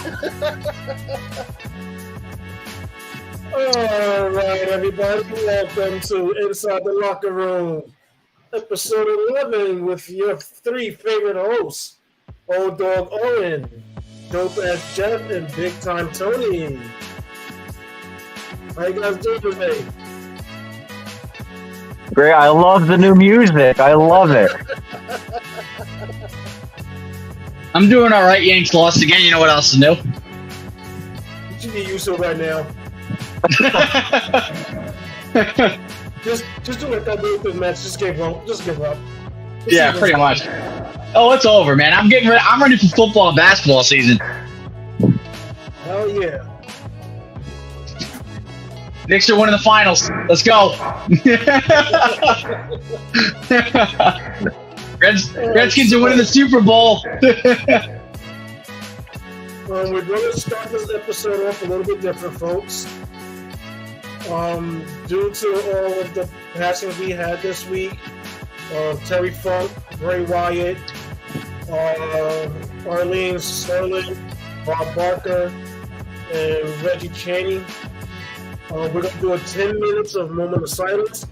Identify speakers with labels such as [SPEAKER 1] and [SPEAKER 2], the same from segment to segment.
[SPEAKER 1] All right, everybody, welcome to Inside the Locker Room, episode 11, with your three favorite hosts, Old Dog Owen, Dope Ass Jeff, and Big Time Tony. How you guys doing today?
[SPEAKER 2] Great. I love the new music. I love it.
[SPEAKER 3] I'm doing all right. Yanks lost again. You know what else to do?
[SPEAKER 1] You should be used to it right now. just do it. That do match. Just give up.
[SPEAKER 3] Yeah, pretty much. Oh, it's over, man. I'm ready for football and basketball season.
[SPEAKER 1] Hell yeah.
[SPEAKER 3] Knicks are winning the finals. Let's go. Redskins are winning the Super Bowl.
[SPEAKER 1] We're going to start this episode off a little bit different, folks. Due to all of the passings we had this week, Terry Funk, Bray Wyatt, Arlene Sterling, Bob Barker, and Reggie Chaney. We're going to do a 10 minutes of moment of silence,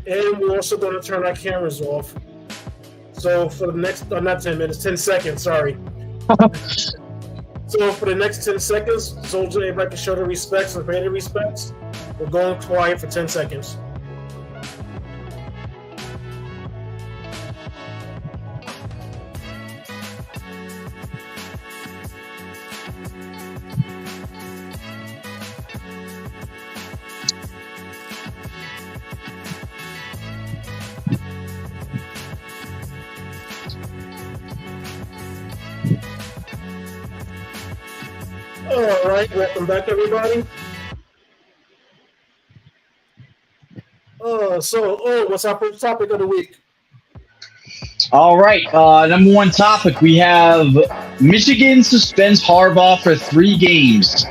[SPEAKER 1] and we're also going to turn our cameras off. So for the next, not 10 minutes, 10 seconds, sorry. So for the next 10 seconds, so everybody can show their respects and pay their respects. We're going quiet for 10 seconds. All right, welcome back, everybody. What's our first topic of the week?
[SPEAKER 3] All right. Number one topic, we have Michigan suspends Harbaugh for 3 games.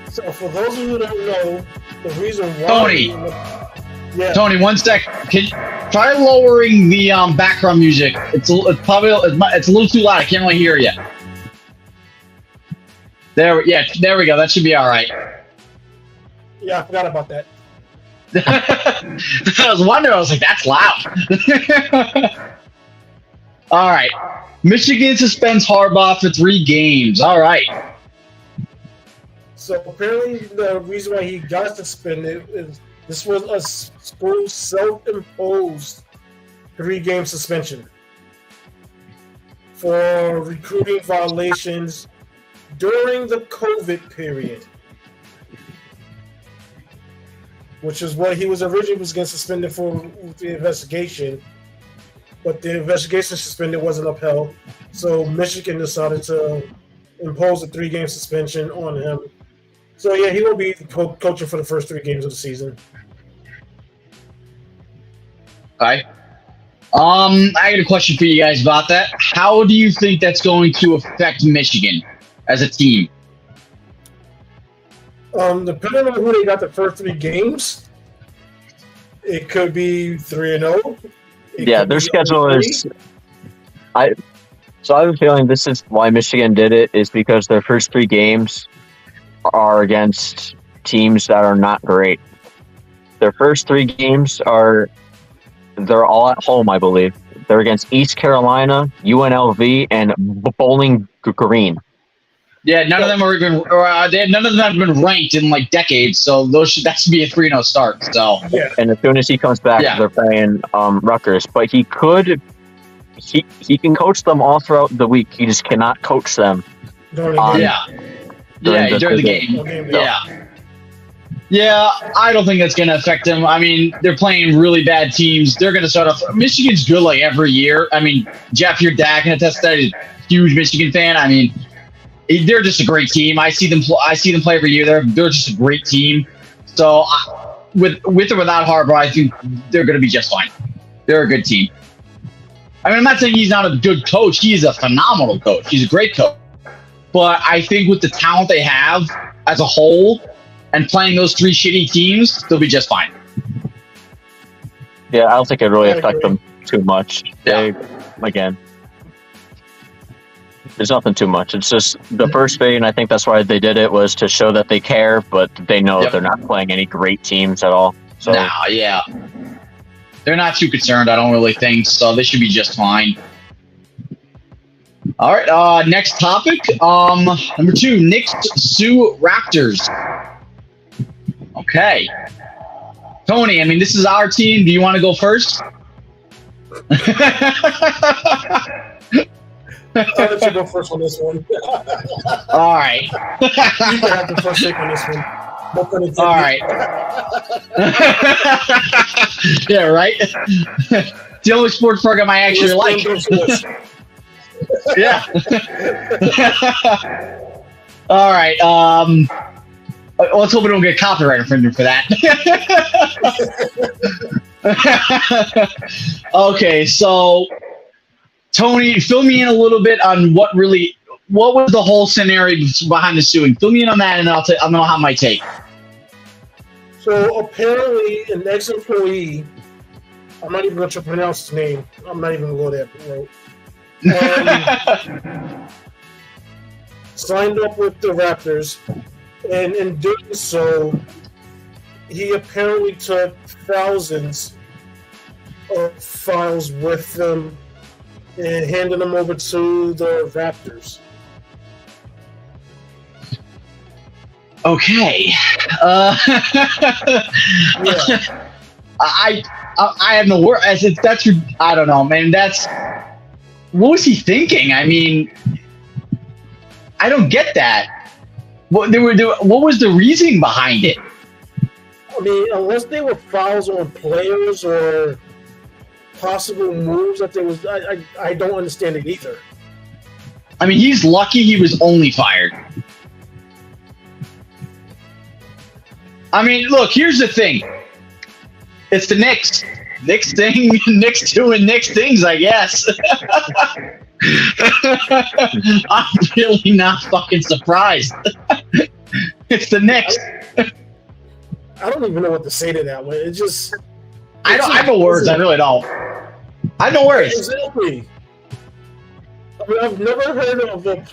[SPEAKER 1] So for those of you who don't know, the reason why...
[SPEAKER 3] Tony, 1 sec. Can you try lowering the background music? It's a little too loud. I can't really hear you. There we go. That should be all right.
[SPEAKER 1] Yeah, I forgot about that.
[SPEAKER 3] I was wondering. I was like, that's loud. All right. Michigan suspends Harbaugh for 3 games. All right.
[SPEAKER 1] So apparently the reason why he got suspended is this was a school self-imposed 3-game suspension for recruiting violations during the COVID period, which is what he was originally getting suspended for with the investigation. But the investigation suspended wasn't upheld, so Michigan decided to impose a 3-game suspension on him. So yeah, he will be coaching for the first 3 games of the season.
[SPEAKER 3] Okay. I got a question for you guys about that. How do you think that's going to affect Michigan as a team?
[SPEAKER 1] Depending on who they got the first 3 games, it could be 3-0.
[SPEAKER 2] Yeah, their schedule is. So I have a feeling this is why Michigan did it, is because their first 3 games are against teams that are not great. Their first 3 games they're all at home, I believe. They're against East Carolina, UNLV, and Bowling Green.
[SPEAKER 3] Yeah, none of them are even. None of them have been ranked in like decades. So that should be a 3-0 start. So
[SPEAKER 1] yeah.
[SPEAKER 2] And as soon as he comes back, they're playing Rutgers. But he can coach them all throughout the week. He just cannot coach them.
[SPEAKER 1] During the
[SPEAKER 3] game. Yeah, I don't think that's going to affect them. I mean, they're playing really bad teams. They're going to start off. Michigan's good like every year. I mean, Jeff, your dad can attest to that. He's a huge Michigan fan. I mean, they're just a great team. I see them play every year. They're just a great team. So with or without Harbaugh, I think they're going to be just fine. They're a good team. I mean, I'm not saying he's not a good coach. He is a phenomenal coach. He's a great coach. But I think with the talent they have as a whole and playing those 3 shitty teams, they'll be just fine.
[SPEAKER 2] Yeah, I don't think it really affect them too much. Again. There's nothing too much. It's just the first fade, and I think that's why they did it, was to show that they care, but they know they're not playing any great teams at all. So
[SPEAKER 3] yeah. They're not too concerned, I don't really think, so they should be just fine. All right, next topic. Number 2, Knicks sue Raptors. Okay. Tony, I mean, this is our team. Do you want to go first?
[SPEAKER 1] I'll let you go first on this one.
[SPEAKER 3] All right.
[SPEAKER 1] You can have the first take on this one.
[SPEAKER 3] All right. Yeah, right? The only sports program I actually like. Yeah. All right. Let's hope we don't get copyright infringement for that. Okay, so Tony, fill me in a little bit on what was the whole scenario behind the suing. Fill me in on that, and I'm gonna have my take.
[SPEAKER 1] So apparently, an ex-employee, I'm not even going to pronounce his name. I'm not even going to go there. Signed up with the Raptors, and in doing so, he apparently took thousands of files with them and handed them over to the Raptors.
[SPEAKER 3] Okay.
[SPEAKER 1] Yeah.
[SPEAKER 3] I have no word. That's I don't know, man. What was he thinking? I mean, I don't get that. What was the reasoning behind it?
[SPEAKER 1] I mean, unless they were files on players or possible moves that there was, I don't understand it either.
[SPEAKER 3] I mean, he's lucky he was only fired. I mean, look, here's the thing. It's the Knicks. Knicks thing, Knicks doing Knicks things, I guess. I'm really not fucking surprised. It's the Knicks.
[SPEAKER 1] I don't even know what to say to that one. It just...
[SPEAKER 3] I have no words. I really don't. I have no words.
[SPEAKER 1] Exactly. I mean, I've never heard of a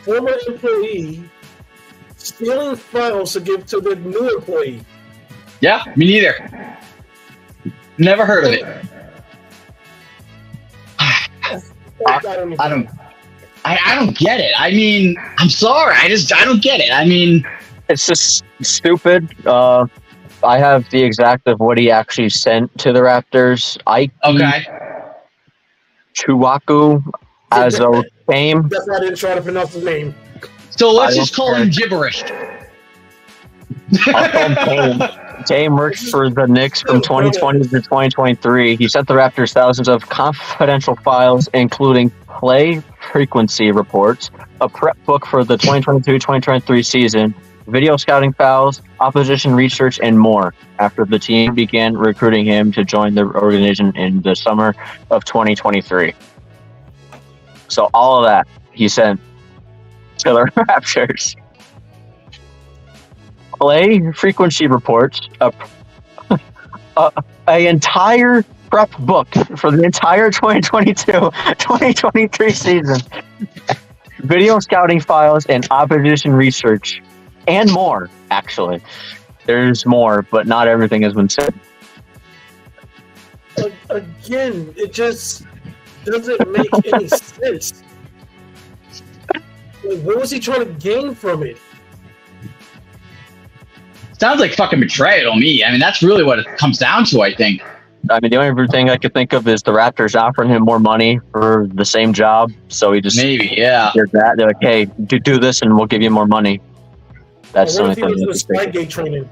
[SPEAKER 1] former employee stealing files to give to the new employee.
[SPEAKER 3] Yeah, me neither. Never heard of it. I don't get it. I mean, I'm sorry. I don't get it. I mean,
[SPEAKER 2] it's just stupid. I have the exact of what he actually sent to the Raptors.
[SPEAKER 3] Okay.
[SPEAKER 2] Chuwaku Azotame.
[SPEAKER 1] That's why I didn't try to pronounce his name.
[SPEAKER 3] So let's just call him gibberish.
[SPEAKER 2] I'll call him Tame. Tame worked for the Knicks from 2020 to 2023. He sent the Raptors thousands of confidential files, including play frequency reports, a prep book for the 2022-2023 season, video scouting files, opposition research, and more, after the team began recruiting him to join the organization in the summer of 2023. So all of that he sent to the Raptors. Play frequency reports, a entire prep book for the entire 2022-2023 season, video scouting files, and opposition research, and more, actually. There's more, but not everything has been said.
[SPEAKER 1] Again, it just doesn't make any sense. Like, what was he trying to gain from it?
[SPEAKER 3] Sounds like fucking betrayal to me. I mean, that's really what it comes down to, I think.
[SPEAKER 2] I mean, the only thing I could think of is the Raptors offering him more money for the same job, so he just did that. They're like, hey, do this and we'll give you more money. That's the only thing.
[SPEAKER 1] The Spygate training.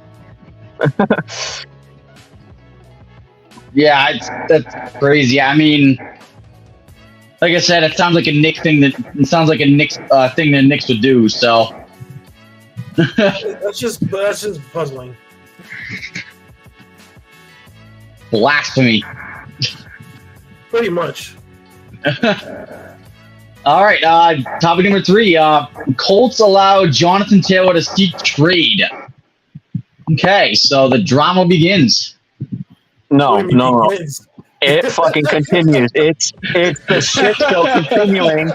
[SPEAKER 3] Yeah, that's crazy. I mean, like I said, it sounds like a Knicks thing that the Knicks would do. So
[SPEAKER 1] that's just puzzling.
[SPEAKER 3] Blasphemy.
[SPEAKER 1] Pretty much.
[SPEAKER 3] All right. Topic number 3. Colts allow Jonathan Taylor to seek trade. Okay, so the drama begins.
[SPEAKER 2] No. It fucking continues. It's the shit show continuing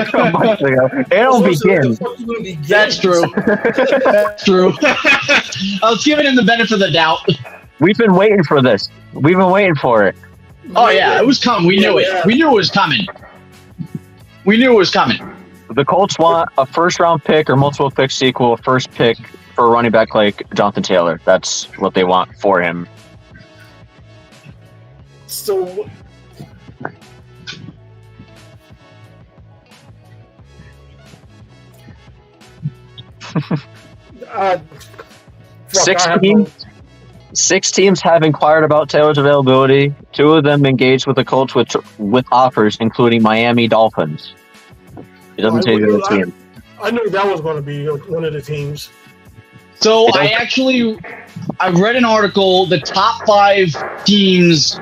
[SPEAKER 2] from months ago. It don't begin.
[SPEAKER 3] That's true. That's true. I was giving him the benefit of the doubt.
[SPEAKER 2] We've been waiting for this. We've been waiting for it.
[SPEAKER 3] Oh yeah, it was coming. We knew it. We knew it was coming. We knew it was coming.
[SPEAKER 2] The Colts want a first-round pick or multiple picks to equal a first pick for a running back like Jonathan Taylor. That's what they want for him.
[SPEAKER 1] So,
[SPEAKER 2] Six teams have inquired about Taylor's availability. 2 of them engaged with the Colts with offers, including Miami Dolphins. It doesn't say who the team.
[SPEAKER 1] I knew that was going to be one of the teams.
[SPEAKER 3] So I read an article. The top 5 teams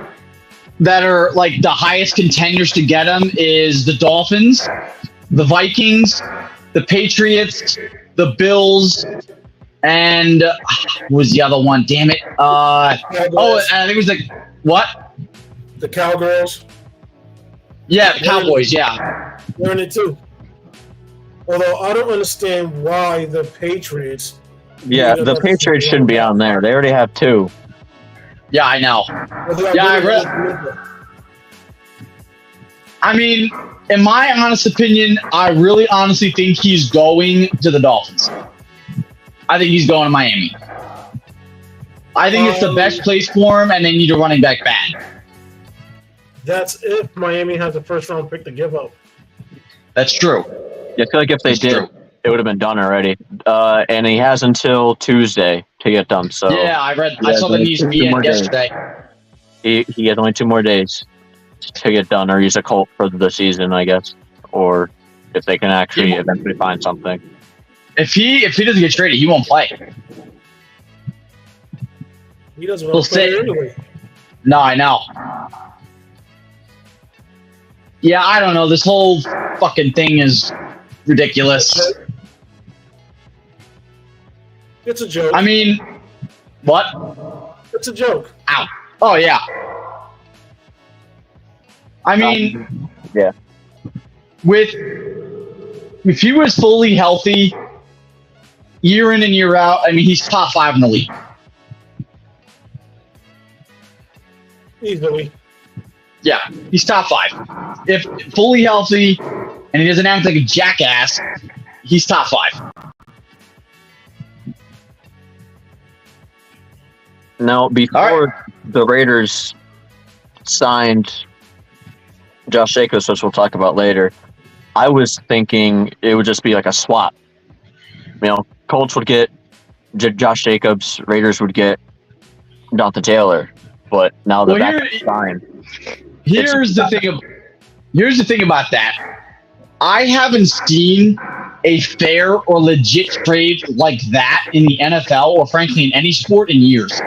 [SPEAKER 3] that are like the highest contenders to get him is the Dolphins, the Vikings, the Patriots, the Bills, and what was the other one? Damn it! I think it was what?
[SPEAKER 1] The Cowgirls.
[SPEAKER 3] Yeah, the Cowboys. Yeah,
[SPEAKER 1] they're in it too. Although I don't understand why the Patriots.
[SPEAKER 2] Yeah, the Patriots shouldn't be on there. They already have 2.
[SPEAKER 3] Yeah, I know. I mean, in my honest opinion, I really honestly think he's going to the Dolphins. I think he's going to Miami. I think it's the best place for him, and they need a running back bad.
[SPEAKER 1] That's if Miami has a first-round pick to give up.
[SPEAKER 3] That's true.
[SPEAKER 2] Yeah, I feel like if they did, it would have been done already. And he has until Tuesday to get done. So
[SPEAKER 3] yeah, I saw the news yesterday.
[SPEAKER 2] He has only 2 more days to get done, or he's a Colt for the season, I guess, or if they can actually eventually find something.
[SPEAKER 3] If he doesn't get traded, he won't play.
[SPEAKER 1] He doesn't want to play anyway.
[SPEAKER 3] No, I know. Yeah, I don't know. This whole fucking thing is ridiculous.
[SPEAKER 1] It's a joke.
[SPEAKER 3] I mean, what?
[SPEAKER 1] It's a joke.
[SPEAKER 3] Ow. Oh, yeah. I mean,
[SPEAKER 2] yeah.
[SPEAKER 3] If he was fully healthy, year in and year out, I mean, he's top 5 in the league.
[SPEAKER 1] Easily.
[SPEAKER 3] Yeah, he's top 5. If fully healthy and he doesn't act like a jackass, he's top 5.
[SPEAKER 2] Now, before the Raiders signed Josh Jacobs, which we'll talk about later, I was thinking it would just be like a swap. You know, Colts would get Josh Jacobs, Raiders would get Jonathan Taylor. But now that that's signed.
[SPEAKER 3] Here's the thing about that. I haven't seen a fair or legit trade like that in the NFL or frankly in any sport in years.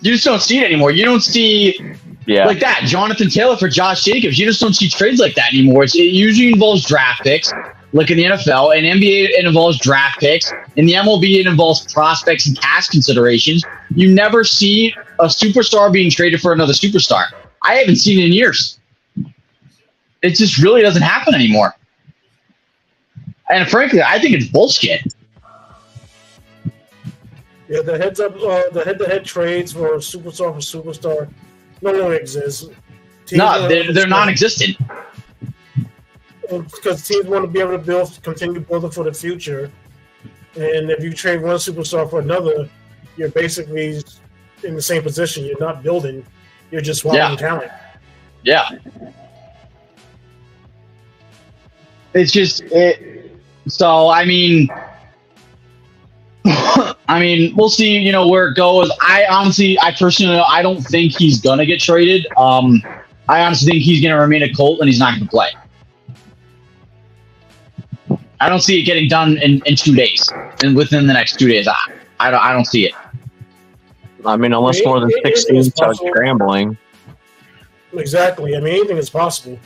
[SPEAKER 3] You just don't see it anymore. You don't see like that. Jonathan Taylor for Josh Jacobs. You just don't see trades like that anymore. It usually involves draft picks, like in the NFL. In NBA, it involves draft picks. In the MLB, it involves prospects and cash considerations. You never see a superstar being traded for another superstar. I haven't seen it in years. It just really doesn't happen anymore. And frankly, I think it's bullshit.
[SPEAKER 1] Yeah, the head-to-head trades for superstar no longer exist.
[SPEAKER 3] They're non-existent.
[SPEAKER 1] Because teams want to be able to continue building for the future. And if you trade one superstar for another, you're basically in the same position. You're not building. You're just swapping talent.
[SPEAKER 3] Yeah. It's just so I mean we'll see, where it goes. I personally I don't think he's gonna get traded. I honestly think he's gonna remain a Colt and he's not gonna play. I don't see it getting done in 2 days and within the next 2 days. I don't see it.
[SPEAKER 2] I mean, unless more than 6 teams start scrambling.
[SPEAKER 1] Exactly. I mean, anything is possible.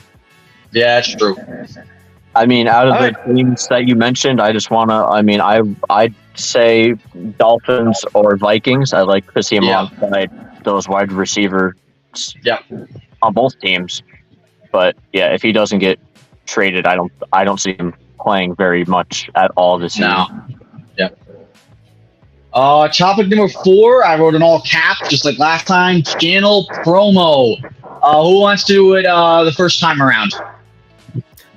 [SPEAKER 3] Yeah, that's true.
[SPEAKER 2] I mean, out of the teams that you mentioned, I just want to. I mean, I say Dolphins or Vikings. I like to see him
[SPEAKER 3] Yeah.
[SPEAKER 2] alongside those wide receivers
[SPEAKER 3] Yep.
[SPEAKER 2] on both teams. But yeah, if he doesn't get traded, I don't see him playing very much at all this season.
[SPEAKER 3] No. Yep. Topic number 4, I wrote in all caps, just like last time. Channel promo. Who wants to do it the first time around?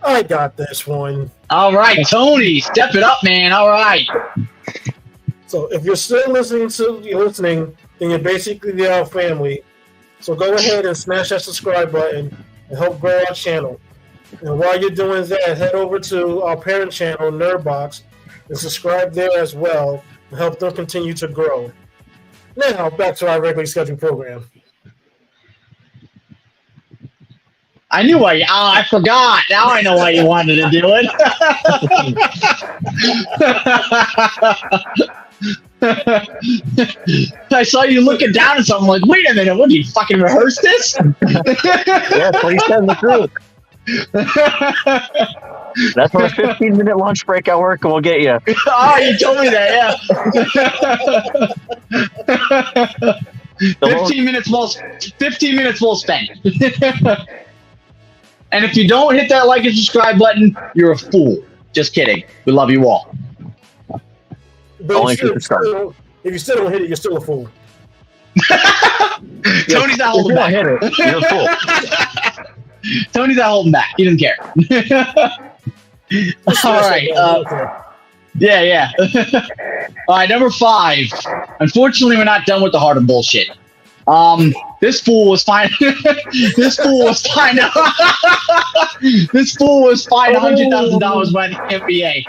[SPEAKER 1] I got this one.
[SPEAKER 3] All right, Tony, step it up, man. All right.
[SPEAKER 1] So if you're still listening, then you're basically our family. So go ahead and smash that subscribe button and help grow our channel. And while you're doing that, head over to our parent channel, Nerdbox, and subscribe there as well and help them continue to grow. Now, back to our regularly scheduled program.
[SPEAKER 3] I knew I forgot. Now I know why you wanted to do it. I saw you looking down at something like, wait a minute, what, did you fucking rehearse this?
[SPEAKER 2] Yeah, please tell the truth. That's for a 15-minute lunch break at work, and we'll get you.
[SPEAKER 3] Oh, you told me that, yeah. 15 minutes well spent. And if you don't hit that like and subscribe button, you're a fool. Just kidding. We love you all.
[SPEAKER 1] But
[SPEAKER 2] Only if you subscribe.
[SPEAKER 1] if you still don't hit it, you're still a fool.
[SPEAKER 3] Tony's not holding back.
[SPEAKER 2] Hit it. You're a fool.
[SPEAKER 3] Tony's not holding back. He doesn't care. All right. Yeah. All right, number 5. Unfortunately, we're not done with the heart of bullshit. This fool was fined. This fool was fined. This fool was fined $100,000 by the NBA.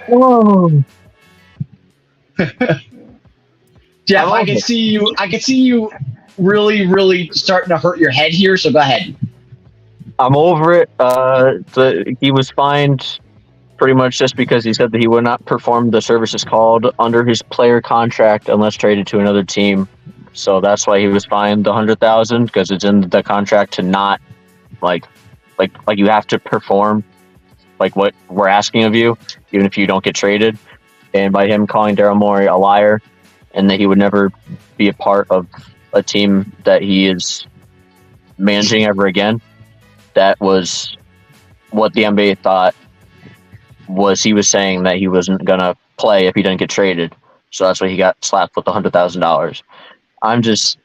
[SPEAKER 2] Whoa.
[SPEAKER 3] Jeff, I can see you really, really starting to hurt your head here. So go ahead.
[SPEAKER 2] I'm over it. He was fined pretty much just because he said that he would not perform the services called under his player contract unless traded to another team. So that's why he was fined the $100,000, because it's in the contract to not like you have to perform like what we're asking of you, even if you don't get traded. And by him calling Daryl Morey a liar and that he would never be a part of a team that he is managing ever again, that was what the NBA thought. Was he was saying that he wasn't gonna play if he didn't get traded, so that's why he got slapped with $100,000. I'm just,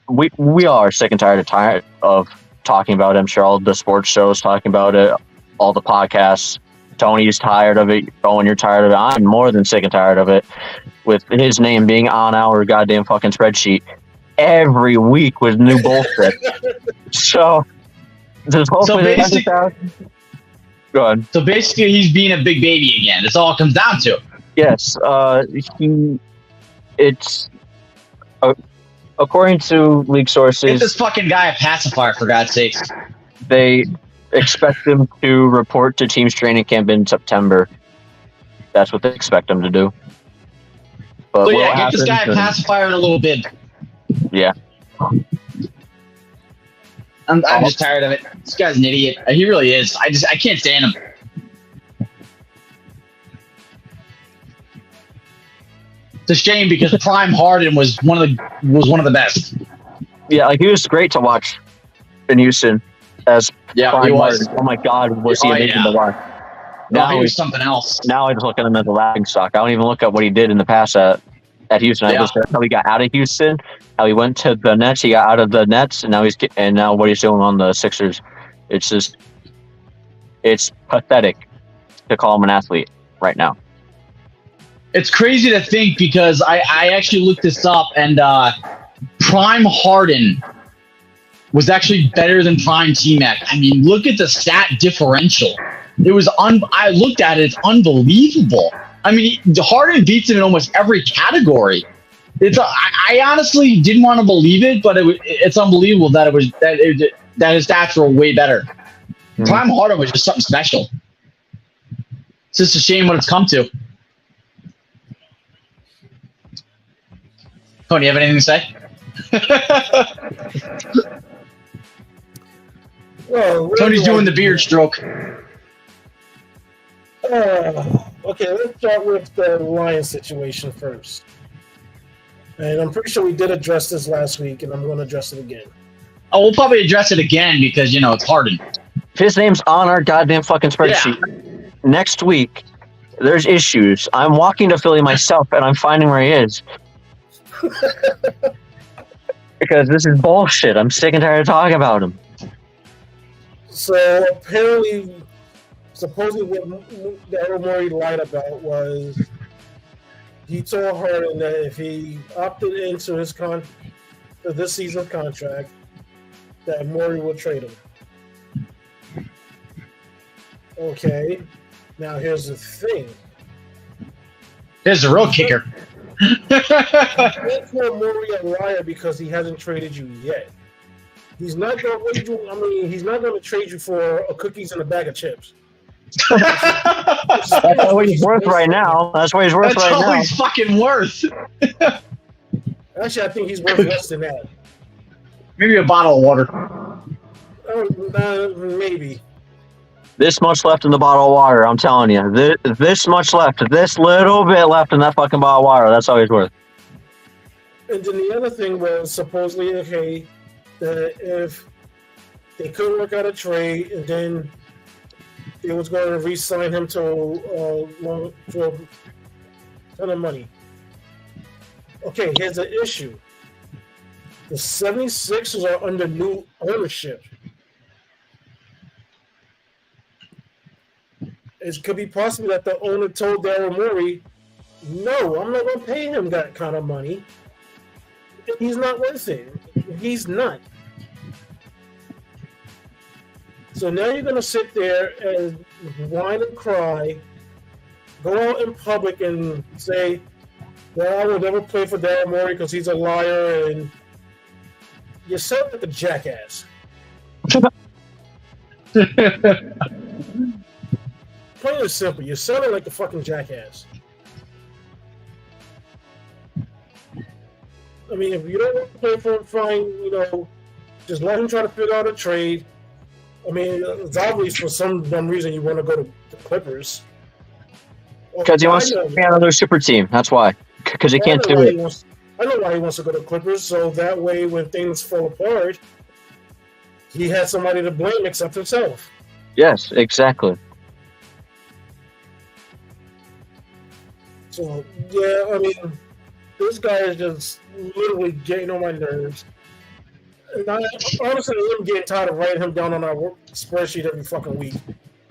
[SPEAKER 2] we all are sick and tired of talking about it. I'm sure all the sports shows talking about it, all the podcasts. Tony's tired of it. Owen, you're tired of it. I'm more than sick and tired of it. With his name being on our goddamn fucking spreadsheet every week with new bullshit. So there's hopefully Go ahead.
[SPEAKER 3] So basically, he's being a big baby again. That's all it comes down to.
[SPEAKER 2] Yes, according to league sources,
[SPEAKER 3] Get this fucking guy a pacifier, for God's sakes.
[SPEAKER 2] they expect him to report to team's training camp in September. That's what they expect him to do. But
[SPEAKER 3] So yeah, get this guy a pacifier in a little bit.
[SPEAKER 2] Yeah.
[SPEAKER 3] I'm just tired of it. This guy's an idiot. He really is. I can't stand him. It's a shame because Prime Harden was one of the best.
[SPEAKER 2] Yeah, like he was great to watch in Houston as Prime
[SPEAKER 3] he was.
[SPEAKER 2] Harden. Oh my God, was he amazing to watch?
[SPEAKER 3] Now he was something else.
[SPEAKER 2] Now I just look at him as a laughing stock. I don't even look at what he did in the past at Houston. I just look at how he got out of Houston, how he went to the Nets, he got out of the Nets, and now what he's doing on the Sixers. It's pathetic to call him an athlete right now.
[SPEAKER 3] It's crazy to think because I actually looked this up and Prime Harden was actually better than Prime T-Mac. I mean, look at the stat differential. It was I looked at it, it's unbelievable. I mean, Harden beats him in almost every category. I honestly didn't want to believe it, but it's unbelievable that his stats were way better. Mm-hmm. Prime Harden was just something special. It's just a shame what it's come to. Tony, you have anything to say?
[SPEAKER 1] Well,
[SPEAKER 3] Tony's doing the beard stroke.
[SPEAKER 1] Okay, let's start with the Lions situation first. And I'm pretty sure we did address this last week, and I'm going to address it again.
[SPEAKER 3] Oh, we'll probably address it again because, it's Harden.
[SPEAKER 2] His name's on our goddamn fucking spreadsheet. Yeah. Next week, there's issues. I'm walking to Philly myself, and I'm finding where he is. Because this is bullshit. I'm sick and tired of talking about him.
[SPEAKER 1] So, apparently, supposedly what Daryl Morey lied about was he told Harden that if he opted into his this season's contract, that Morey would trade him. Okay, now here's the thing.
[SPEAKER 3] Here's the real kicker.
[SPEAKER 1] You can't call Morey a liar because he hasn't traded you yet. He's not going to trade you. He's not going to trade you for a cookies and a bag of chips.
[SPEAKER 2] That's what he's worth right now. That's what he's worth right now.
[SPEAKER 3] That's all he's fucking worth.
[SPEAKER 1] Actually, I think he's worth less than that.
[SPEAKER 3] Maybe a bottle of water.
[SPEAKER 1] Maybe.
[SPEAKER 2] This much left in the bottle of water, I'm telling you. This much left. This little bit left in that fucking bottle of water. That's all he's worth.
[SPEAKER 1] And then the other thing was supposedly, okay, that if they couldn't work out a trade, and then they was going to re-sign him to a ton of money. Okay, here's the issue. The 76ers are under new ownership. It could be possible that the owner told Daryl Morey, no, I'm not going to pay him that kind of money. He's not worth it. He's not. So now you're going to sit there and whine and cry, go out in public and say, well, I will never play for Daryl Morey because he's a liar, and you sound like a jackass. Plain and simple, you sounded like a fucking jackass. I mean, if you don't want to play for him, fine, just let him try to figure out a trade. I mean, it's obvious for some dumb reason you want to go to the Clippers.
[SPEAKER 2] Because he wants to be another super team. That's why. Because he can't do it.
[SPEAKER 1] I know why he wants to go to Clippers, so that way when things fall apart, he has somebody to blame except himself.
[SPEAKER 2] Yes, exactly.
[SPEAKER 1] So, yeah, I mean, this guy is just literally getting on my nerves. And honestly, I'm getting tired of writing him down on our work spreadsheet every fucking week.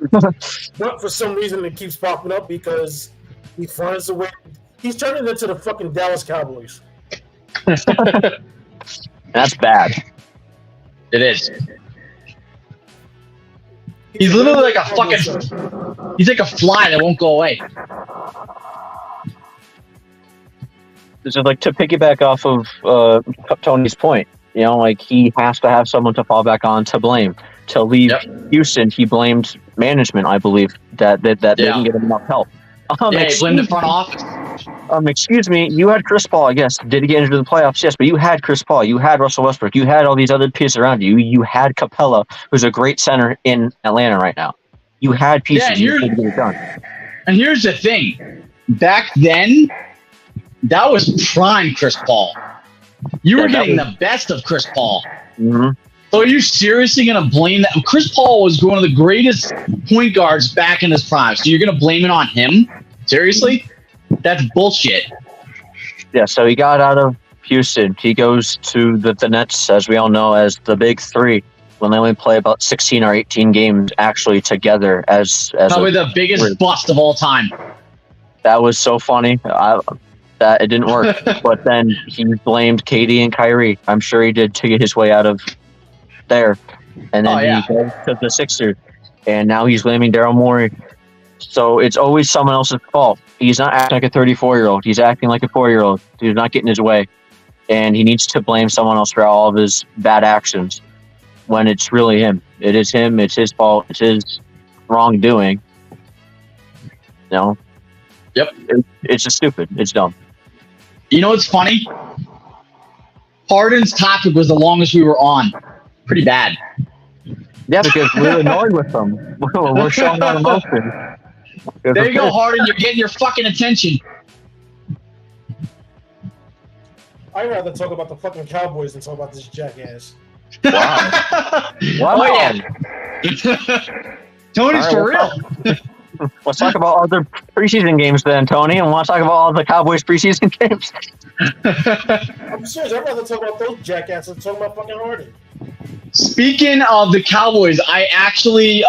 [SPEAKER 1] But for some reason, it keeps popping up because he finds a way. He's turning into the fucking Dallas Cowboys.
[SPEAKER 2] That's bad.
[SPEAKER 3] It is. He's literally like a fucking. He's like a fly that won't go away.
[SPEAKER 2] This is like to piggyback off of Tony's point. He has to have someone to fall back on to blame. To leave Houston, he blamed management, I believe, that they didn't get him enough help.
[SPEAKER 3] He blamed the front office.
[SPEAKER 2] Excuse me, you had Chris Paul, I guess. Did he get into the playoffs? Yes, but you had Chris Paul. You had Russell Westbrook. You had all these other pieces around you. You had Capella, who's a great center in Atlanta right now. You had pieces you could get it done.
[SPEAKER 3] And here's the thing. Back then, that was prime Chris Paul. You were getting the best of Chris Paul.
[SPEAKER 2] Mm-hmm.
[SPEAKER 3] So are you seriously going to blame that? Chris Paul was one of the greatest point guards back in his prime. So you're going to blame it on him? Seriously? That's bullshit.
[SPEAKER 2] Yeah, so he got out of Houston. He goes to the Nets, as we all know, as the big three, when they only play about 16 or 18 games actually together. As
[SPEAKER 3] probably the biggest bust of all time.
[SPEAKER 2] That was so funny. That it didn't work. But then he blamed KD and Kyrie. I'm sure he did to get his way out of there. And then he goes to the Sixers. And now he's blaming Daryl Morey. So it's always someone else's fault. He's not acting like a 34-year-old. He's acting like a 4-year-old. He's not getting his way. And he needs to blame someone else for all of his bad actions when it's really him. It is him. It's his fault. It's his wrongdoing. Yep. It's just stupid. It's dumb.
[SPEAKER 3] You know what's funny? Harden's topic was the longest we were on. Pretty bad.
[SPEAKER 2] Yeah, because we're annoyed with them. We're showing our emotion.
[SPEAKER 3] There you go, Harden. You're getting your fucking attention.
[SPEAKER 1] I'd rather talk about the fucking Cowboys than talk about this jackass.
[SPEAKER 2] Wow.
[SPEAKER 3] Oh, yeah. Tony's
[SPEAKER 2] All
[SPEAKER 3] for
[SPEAKER 2] right,
[SPEAKER 3] real.
[SPEAKER 2] Let's talk about other preseason games then, Tony. And want to talk about all the Cowboys preseason games?
[SPEAKER 1] I'm serious. I'd rather talk about those jackasses than talk about fucking Harden.
[SPEAKER 3] Speaking of the Cowboys, I actually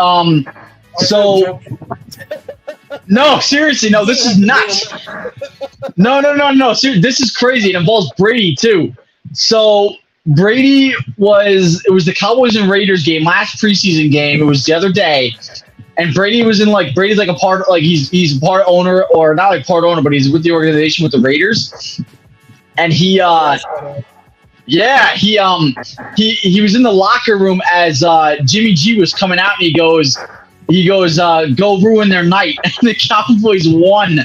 [SPEAKER 3] no, seriously, no, this is nuts. No. This is crazy. It involves Brady too. So Brady was the Cowboys and Raiders game, last preseason game. It was the other day. And Brady was Brady's like a part, like he's a part owner, or not like part owner, but he's with the organization with the Raiders. And he was in the locker room as Jimmy G was coming out, and he goes, go ruin their night. And the Cowboys won.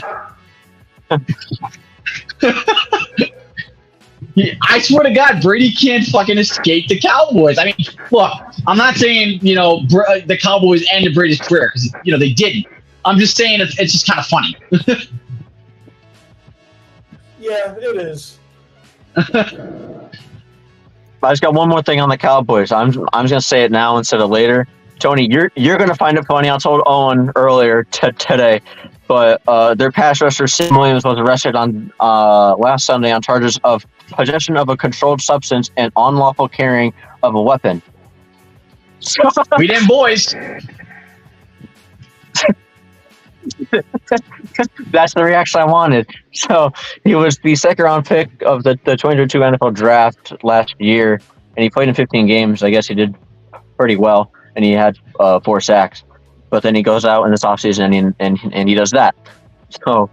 [SPEAKER 3] I swear to God, Brady can't fucking escape the Cowboys. I mean, look, I'm not saying, the Cowboys ended Brady's career, because, they didn't. I'm just saying it's just kind of funny.
[SPEAKER 1] Yeah, it is.
[SPEAKER 2] I just got one more thing on the Cowboys. I'm just gonna say it now instead of later. Tony, you're gonna find it funny. I told Owen earlier today, but their pass rusher Sam Williams was arrested on last Sunday on charges of possession of a controlled substance and unlawful carrying of a weapon.
[SPEAKER 3] We them boys.
[SPEAKER 2] That's the reaction I wanted. So he was the second round pick of the 2022 NFL draft last year, and he played in 15 games. I guess he did pretty well, and he had 4 sacks. But then he goes out in this offseason and he does that. So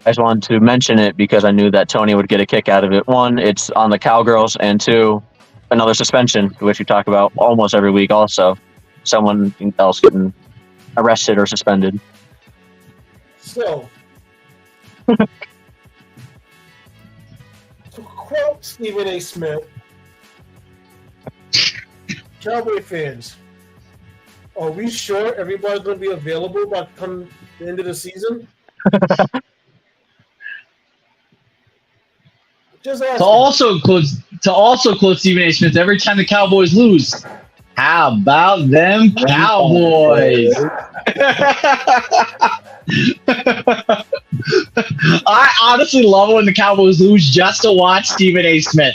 [SPEAKER 2] I just wanted to mention it because I knew that Tony would get a kick out of it. 1, it's on the Cowgirls, and 2, another suspension, which we talk about almost every week also. Someone else getting arrested or suspended.
[SPEAKER 1] So, to quote Stephen A. Smith, Cowboy fans, are we sure everybody's going to be available by come the end of the season? Just asking.
[SPEAKER 3] To also quote Stephen A. Smith, every time the Cowboys lose, how about them Cowboys? I honestly love it when the Cowboys lose just to watch Stephen A. Smith.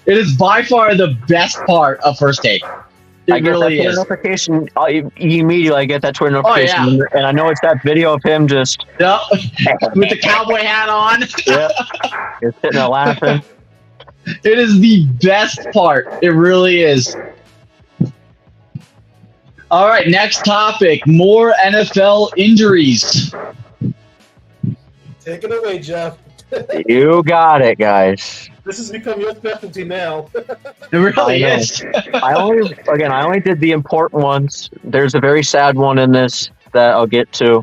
[SPEAKER 3] It is by far the best part of First Take. It really is.
[SPEAKER 2] Notification immediately. I get that Twitter notification, and I know it's that video of him just
[SPEAKER 3] with the cowboy hat on.
[SPEAKER 2] Yeah, you're sitting there laughing.
[SPEAKER 3] It is the best part. It really is. All right, next topic: more NFL injuries.
[SPEAKER 1] Take it away, Jeff.
[SPEAKER 2] You got it, guys.
[SPEAKER 1] This has become your specialty now.
[SPEAKER 3] It really is.
[SPEAKER 2] I only did the important ones. There's a very sad one in this that I'll get to.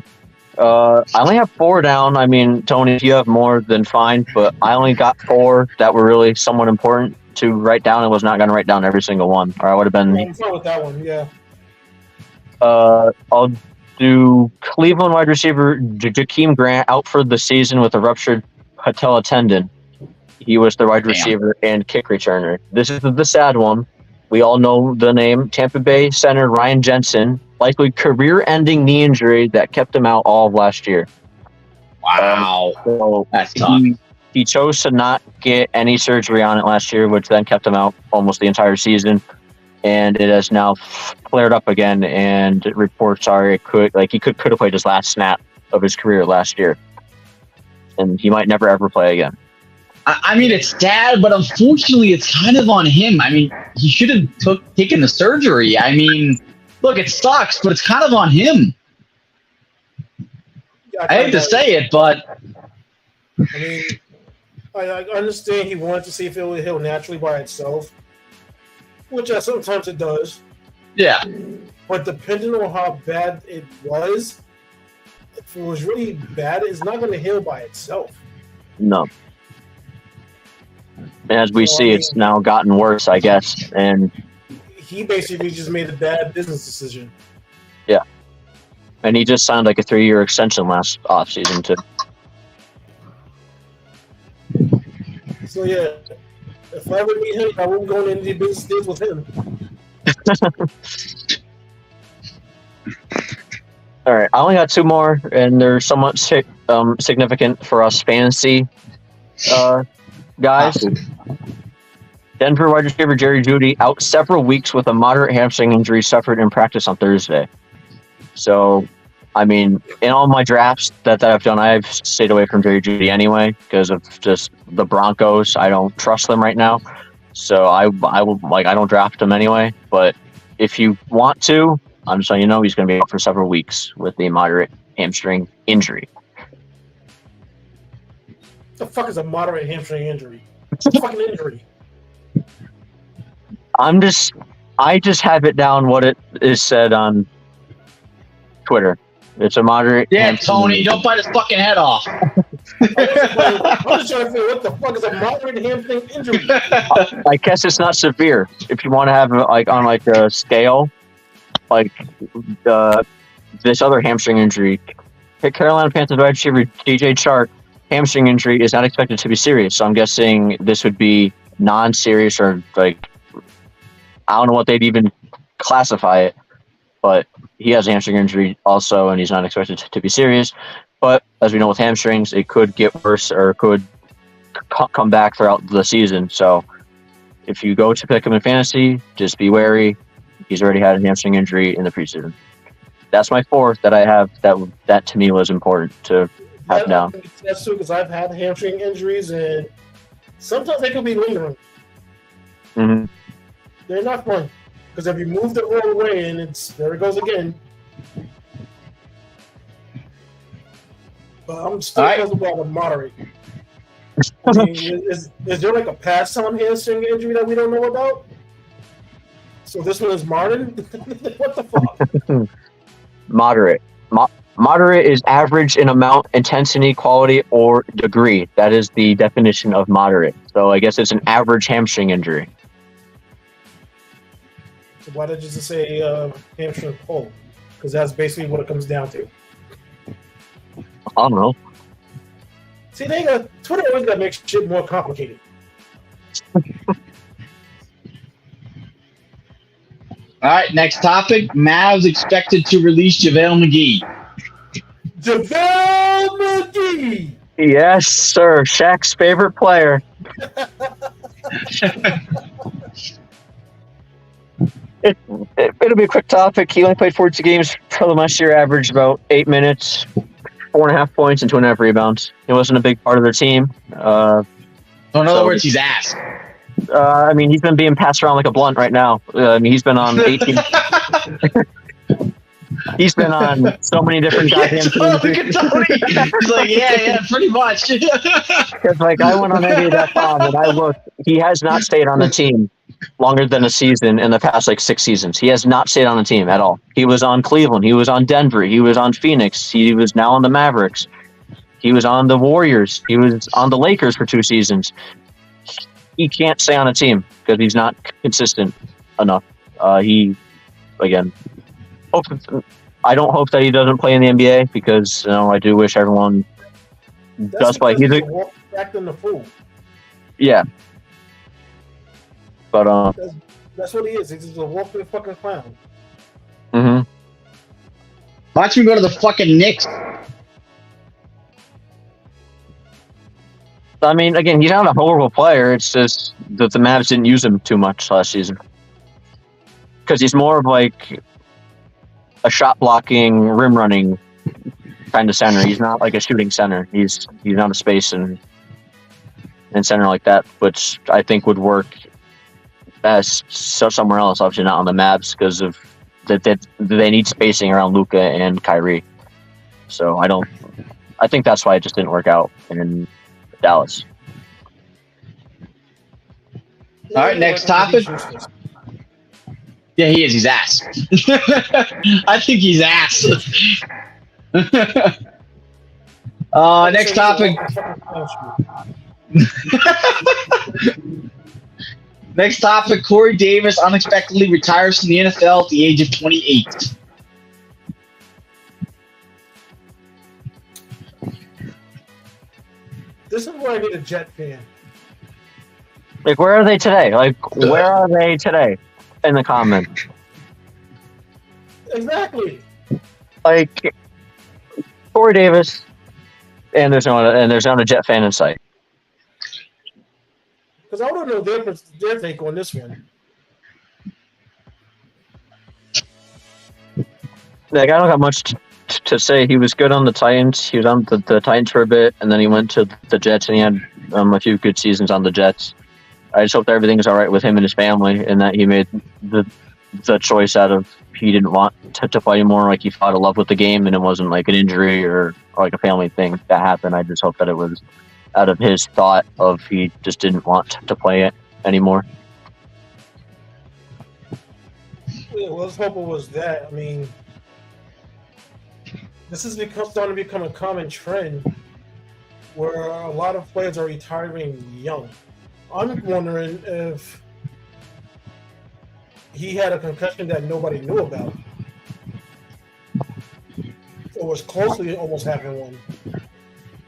[SPEAKER 2] I only have 4 down. I mean, Tony, if you have more, then fine. But I only got 4 that were really somewhat important to write down. I was not going to write down every single one, or I would have been.
[SPEAKER 1] I'm fine with that one. Yeah.
[SPEAKER 2] I'll do Cleveland wide receiver Jakeem Grant out for the season with a ruptured patella tendon. He was the wide receiver and kick returner. This is the sad one. We all know the name. Tampa Bay center Ryan Jensen, likely career-ending knee injury that kept him out all of last year.
[SPEAKER 3] Wow.
[SPEAKER 2] So
[SPEAKER 3] that's tough.
[SPEAKER 2] He chose to not get any surgery on it last year, which then kept him out almost the entire season. And it has now flared up again, and reports are he could have played his last snap of his career last year. And he might never ever play again.
[SPEAKER 3] I mean, it's sad, but unfortunately, it's kind of on him. I mean, he should have taken the surgery. I mean, look, it sucks, but it's kind of on him. Yeah, I hate to say it, but
[SPEAKER 1] I mean, I understand he wanted to see if it would heal naturally by itself, which sometimes it does.
[SPEAKER 3] Yeah.
[SPEAKER 1] But depending on how bad it was, if it was really bad, it's not going to heal by itself.
[SPEAKER 2] No. And as we see, it's now gotten worse, I guess. And
[SPEAKER 1] he basically just made a bad business decision.
[SPEAKER 2] Yeah. And he just signed like a 3-year extension last offseason too.
[SPEAKER 1] So yeah, if I ever meet him, I won't go into any business deals with him.
[SPEAKER 2] All right, I only got 2 more, and they're somewhat significant for us fantasy guys. Denver wide receiver Jerry Jeudy out several weeks with a moderate hamstring injury suffered in practice on Thursday. So, I mean, in all my drafts that I've done, I've stayed away from Jerry Jeudy anyway because of just the Broncos. I don't trust them right now, so I don't draft him anyway. But if you want to, I'm just letting you know he's going to be out for several weeks with a moderate hamstring injury.
[SPEAKER 1] What the fuck is a moderate hamstring injury? It's a fucking injury.
[SPEAKER 2] I just have it down what it is said on Twitter. It's a moderate.
[SPEAKER 3] Yeah,
[SPEAKER 2] hamstring
[SPEAKER 3] Tony,
[SPEAKER 2] injury.
[SPEAKER 3] don't bite his fucking head off.
[SPEAKER 1] I'm just trying to figure what the fuck is a moderate hamstring injury.
[SPEAKER 2] I guess it's not severe. If you want to have like on like a scale, like this other hamstring injury, Carolina Panthers wide receiver DJ Chark hamstring injury is not expected to be serious. So I'm guessing this would be non-serious or like I don't know what they'd even classify it, but he has a hamstring injury also, and he's not expected to be serious. But as we know with hamstrings, it could get worse or could come back throughout the season. So if you go to pick him in fantasy, just be wary. He's already had a hamstring injury in the preseason. That's my 4th that I have. That to me was important to have down.
[SPEAKER 1] That's true because I've had hamstring injuries, and sometimes they can be lingering.
[SPEAKER 2] Mm-hmm.
[SPEAKER 1] They're not fun because if you move the wrong way, and there it goes again. But I'm still talking about a moderate. I mean, is there like a pass on hamstring injury that we don't know about? So this one is Martin? What the fuck?
[SPEAKER 2] Moderate. Moderate is average in amount, intensity, quality, or degree. That is the definition of moderate. So I guess it's an average hamstring injury.
[SPEAKER 1] So why did you just say hamstring pull? Because that's basically what it comes down to.
[SPEAKER 2] I don't know.
[SPEAKER 1] See, Twitter always got to make shit more complicated.
[SPEAKER 3] All right, next topic. Mavs expected to release JaVale McGee.
[SPEAKER 1] JaVale McGee!
[SPEAKER 2] Yes, sir. Shaq's favorite player. It'll be a quick topic. He only played 42 games for the last year, averaged about 8 minutes, 4.5 points, and 2.5 rebounds. He wasn't a big part of their team.
[SPEAKER 3] In other words, he's ass.
[SPEAKER 2] I mean, he's been being passed around like a blunt right now. I mean, he's been on 18. He's been on so many different goddamn teams.
[SPEAKER 3] Look at Tony. He's like, yeah, pretty much.
[SPEAKER 2] Because like I went on NBA.com and I looked. He has not stayed on the team longer than a season in the past like 6 seasons. He has not stayed on the team at all. He was on Cleveland. He was on Denver. He was on Phoenix. He was now on the Mavericks. He was on the Warriors. He was on the Lakers for 2 seasons. He can't stay on a team because he's not consistent enough. I don't hope that he doesn't play in the NBA because I do wish everyone does play. He's
[SPEAKER 1] back in the fool.
[SPEAKER 2] Yeah, but
[SPEAKER 1] that's what he is. He's just a walking fucking clown.
[SPEAKER 2] Mm-hmm.
[SPEAKER 3] Watch me go to the fucking Knicks.
[SPEAKER 2] I mean, again, he's not a horrible player. It's just that the Mavs didn't use him too much last season because he's more of like a shot blocking, rim running kind of center. He's not like a shooting center. He's not a space and center like that, which I think would work best somewhere else. Obviously, not on the Mavs because of that they need spacing around Luka and Kyrie. So I think that's why it just didn't work out in Dallas.
[SPEAKER 3] All right, next topic. Yeah, he is. He's ass. I think he's ass. Next topic. Next topic. Corey Davis unexpectedly retires from the NFL at the age of 28.
[SPEAKER 1] This is where I get a Jet fan.
[SPEAKER 2] Like, where are they today? Like, where are they today? In the comments.
[SPEAKER 1] Exactly.
[SPEAKER 2] Like, Corey Davis, and there's not a Jet fan in sight.
[SPEAKER 1] Because I don't know their take on this one.
[SPEAKER 2] Like, I don't got much to say. He was good on the Titans. He was on the Titans for a bit, and then he went to the Jets, and he had a few good seasons on the Jets. I just hope that everything's all right with him and his family, and that he made the choice out of he didn't want to play anymore. Like, he fell out of love with the game, and it wasn't like an injury or like a family thing that happened. I just hope that it was out of his thought of he just didn't want to play it anymore.
[SPEAKER 1] Yeah, well, let's hope it was that. I mean, this is starting to become a common trend where a lot of players are retiring young. I'm wondering if he had a concussion that nobody knew about, or was closely almost having one.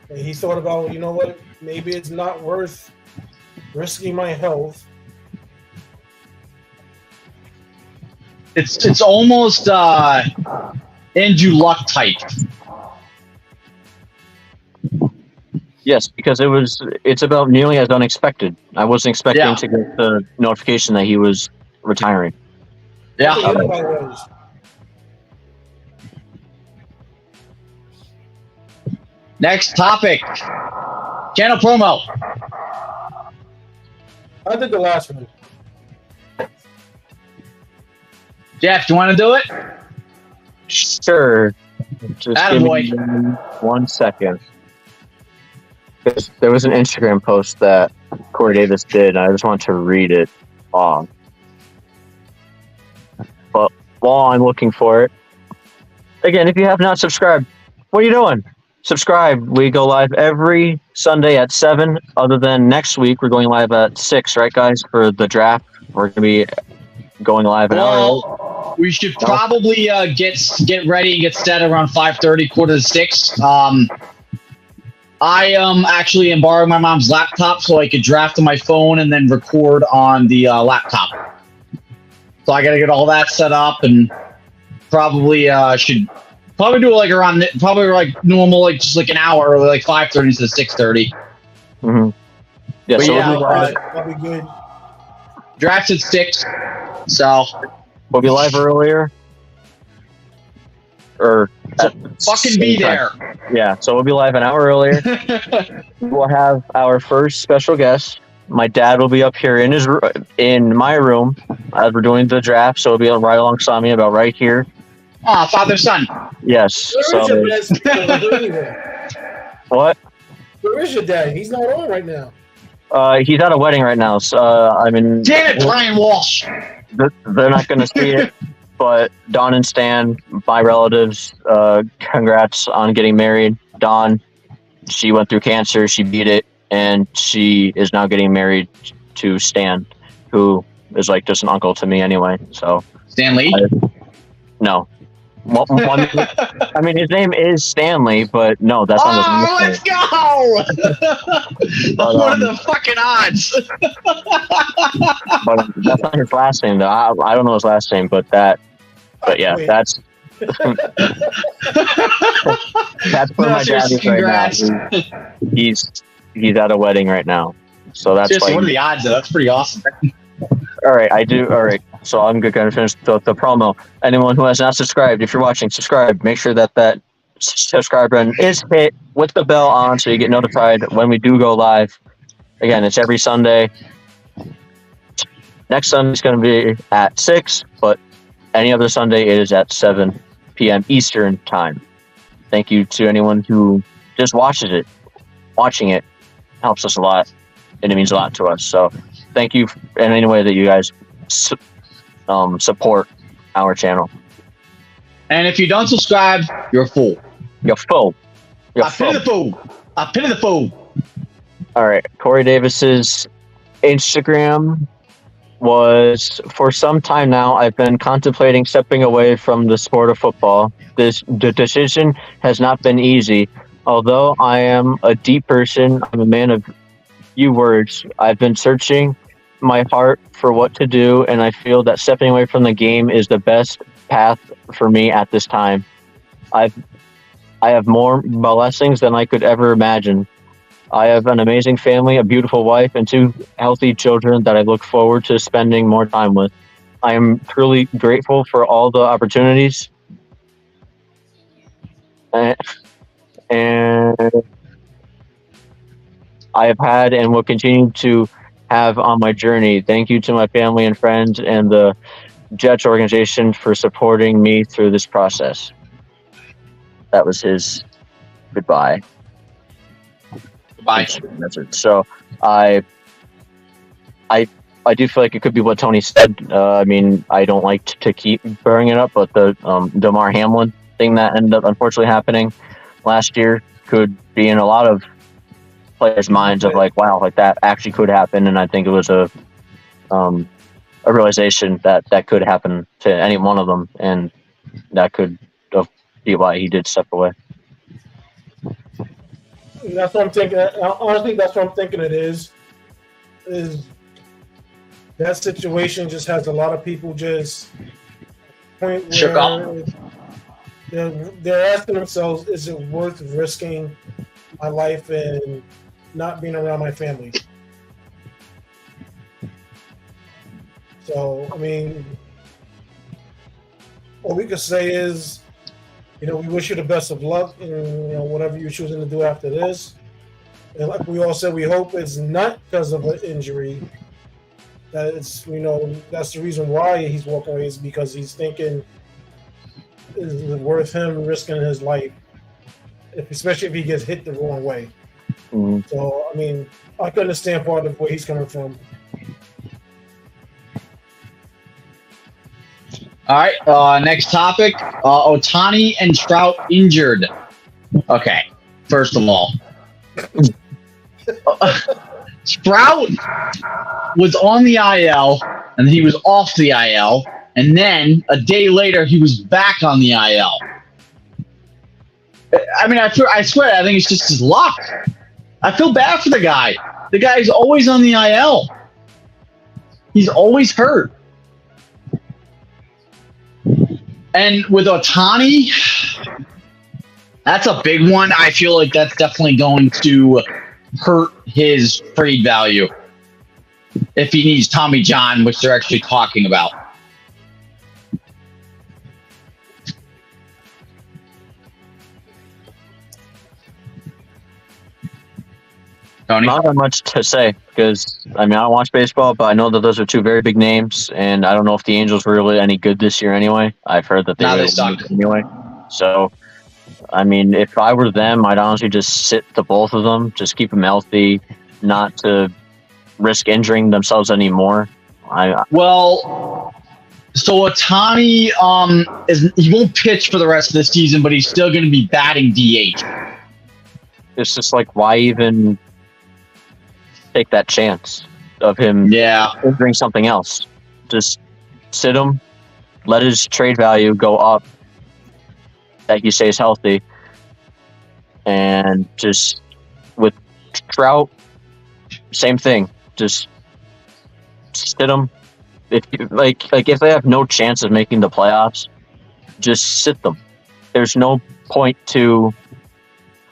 [SPEAKER 1] And he thought about, you know what, maybe it's not worth risking my health.
[SPEAKER 3] It's almost Andrew Luck type.
[SPEAKER 2] Yes, because it's about nearly as unexpected. I wasn't expecting to get the notification that he was retiring.
[SPEAKER 3] Yeah. Next topic. Channel promo.
[SPEAKER 1] I did the last one.
[SPEAKER 3] Jeff, do you want to do it?
[SPEAKER 2] Sure. Just give me 1 second. There was an Instagram post that Corey Davis did, and I just want to read it off. But while I'm looking for it, again, if you have not subscribed, what are you doing? Subscribe. We go live every Sunday at 7, other than next week. We're going live at 6, right, guys, for the draft. We're going to be going live an hour.
[SPEAKER 3] We should probably get ready and get set around 5:30, quarter to 6. I actually am borrowing my mom's laptop so I could draft on my phone and then record on the laptop. So I got to get all that set up, and probably should do it like around normal, like just like an hour, or like 5:30 instead of 6:30.
[SPEAKER 2] Mm-hmm. Yeah, so
[SPEAKER 1] that'll be good.
[SPEAKER 3] Draft's at 6, so
[SPEAKER 2] we'll be live earlier. Or
[SPEAKER 3] fucking be there.
[SPEAKER 2] Yeah, so we'll be live an hour earlier. We'll have our first special guest. My dad will be up here in my room as we're doing the draft, so he'll be right alongside me, about right here.
[SPEAKER 3] Father son.
[SPEAKER 2] Yes.
[SPEAKER 1] Where is your dad?
[SPEAKER 2] What?
[SPEAKER 1] Where is your dad? He's not on right now.
[SPEAKER 2] He's at a wedding right now, so
[SPEAKER 3] damn it, Brian Walsh.
[SPEAKER 2] They're not going to see it. But Dawn and Stan, my relatives, congrats on getting married. Dawn, she went through cancer, she beat it, and she is now getting married to Stan, who is like just an uncle to me anyway. So
[SPEAKER 3] Stan Lee?
[SPEAKER 2] No. Well, I mean, his name is Stanley, but no, that's not his name.
[SPEAKER 3] Let's go! But, what are the fucking odds?
[SPEAKER 2] But that's not his last name, though. I don't know his last name, but yeah, that's where my dad is right now. He's at a wedding right now, so that's
[SPEAKER 3] seriously, what are the odds? That's pretty awesome.
[SPEAKER 2] All right, I do. All right, so I'm going to finish the promo. Anyone who has not subscribed, if you're watching, subscribe. Make sure that subscribe button is hit with the bell on, so you get notified when we do go live. Again, it's every Sunday. Next Sunday is going to be at 6, but any other Sunday it is at 7 p.m. Eastern time. Thank you to anyone who just watches it. Watching it helps us a lot, and it means a lot to us. So thank you in any way that you guys support our channel.
[SPEAKER 3] And if you don't subscribe, you're a fool.
[SPEAKER 2] You're full.
[SPEAKER 3] I pity the fool. I pity the fool.
[SPEAKER 2] All right. Corey Davis's Instagram was, for some time now, I've been contemplating stepping away from the sport of football. The decision has not been easy. Although I am a deep person, I'm a man of few words. I've been searching my heart for what to do, and I feel that stepping away from the game is the best path for me at this time. I have more blessings than I could ever imagine. I have an amazing family, a beautiful wife, and 2 healthy children that I look forward to spending more time with. I am truly grateful for all the opportunities and I have had and will continue to have on my journey. Thank you to my family and friends and the Jets organization for supporting me through this process. That was his goodbye.
[SPEAKER 3] Goodbye.
[SPEAKER 2] That's it. So I do feel like it could be what Tony said. I mean, I don't like to keep bringing it up, but the Damar Hamlin thing that ended up unfortunately happening last year could be in a lot of players' minds of like, wow, like that actually could happen. And I think it was a realization that could happen to any one of them, and that could be why he did step away.
[SPEAKER 1] That's what I'm thinking. Honestly, that's what I'm thinking it is that situation just has a lot of people just point where they're asking themselves, is it worth risking my life and not being around my family? So, I mean, what we could say is, we wish you the best of luck in whatever you're choosing to do after this. And like we all said, we hope it's not because of an injury. That it's, that's the reason why he's walking away, is because he's thinking, is it worth him risking his life, especially if he gets hit the wrong way. Mm-hmm. So, I mean, I can understand part of where he's coming from.
[SPEAKER 3] All right, next topic. Ohtani and Trout injured. Okay, first of all, Trout was on the IL, and he was off the IL, and then a day later he was back on the IL. I mean, I swear, I think it's just his luck. I feel bad for the guy. The guy's always on the IL. He's always hurt. And with Ohtani, that's a big one. I feel like that's definitely going to hurt his trade value if he needs Tommy John, which they're actually talking about. Tony?
[SPEAKER 2] Not that much to say because, I mean, I don't watch baseball, but I know that those are 2 very big names, and I don't know if the Angels were really any good this year anyway. I've heard that they sucked anyway. So, I mean, if I were them, I'd honestly just sit the both of them, just keep them healthy, not to risk injuring themselves anymore.
[SPEAKER 3] So Ohtani he won't pitch for the rest of the season, but he's still going to be batting DH.
[SPEAKER 2] It's just like, why even take that chance of him injuring something else? Just sit him, let his trade value go up, that he stays healthy, and just with Trout, same thing. Just sit him. If if they have no chance of making the playoffs, just sit them. There's no point to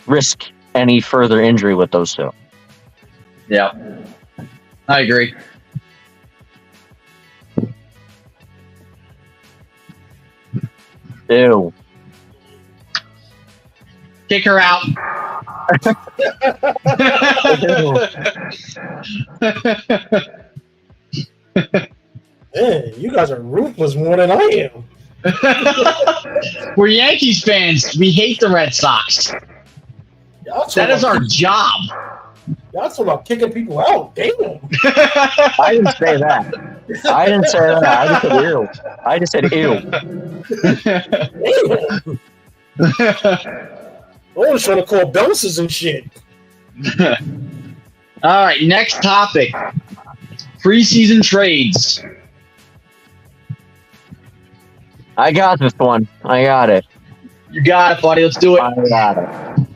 [SPEAKER 2] risk any further injury with those 2.
[SPEAKER 3] Yeah, I agree.
[SPEAKER 2] Ew.
[SPEAKER 3] Kick her out.
[SPEAKER 1] Man, you guys are ruthless more than I am.
[SPEAKER 3] We're Yankees fans. We hate the Red Sox. That is our job.
[SPEAKER 1] Y'all talking about kicking people out. Damn.
[SPEAKER 2] I didn't say that. I didn't say that. I just said ew. I just said ew.
[SPEAKER 1] I was trying to call bounces and shit.
[SPEAKER 3] All right, next topic. Preseason trades.
[SPEAKER 2] I got this one. I got it.
[SPEAKER 3] You got it, buddy. Let's do it.
[SPEAKER 2] I got it.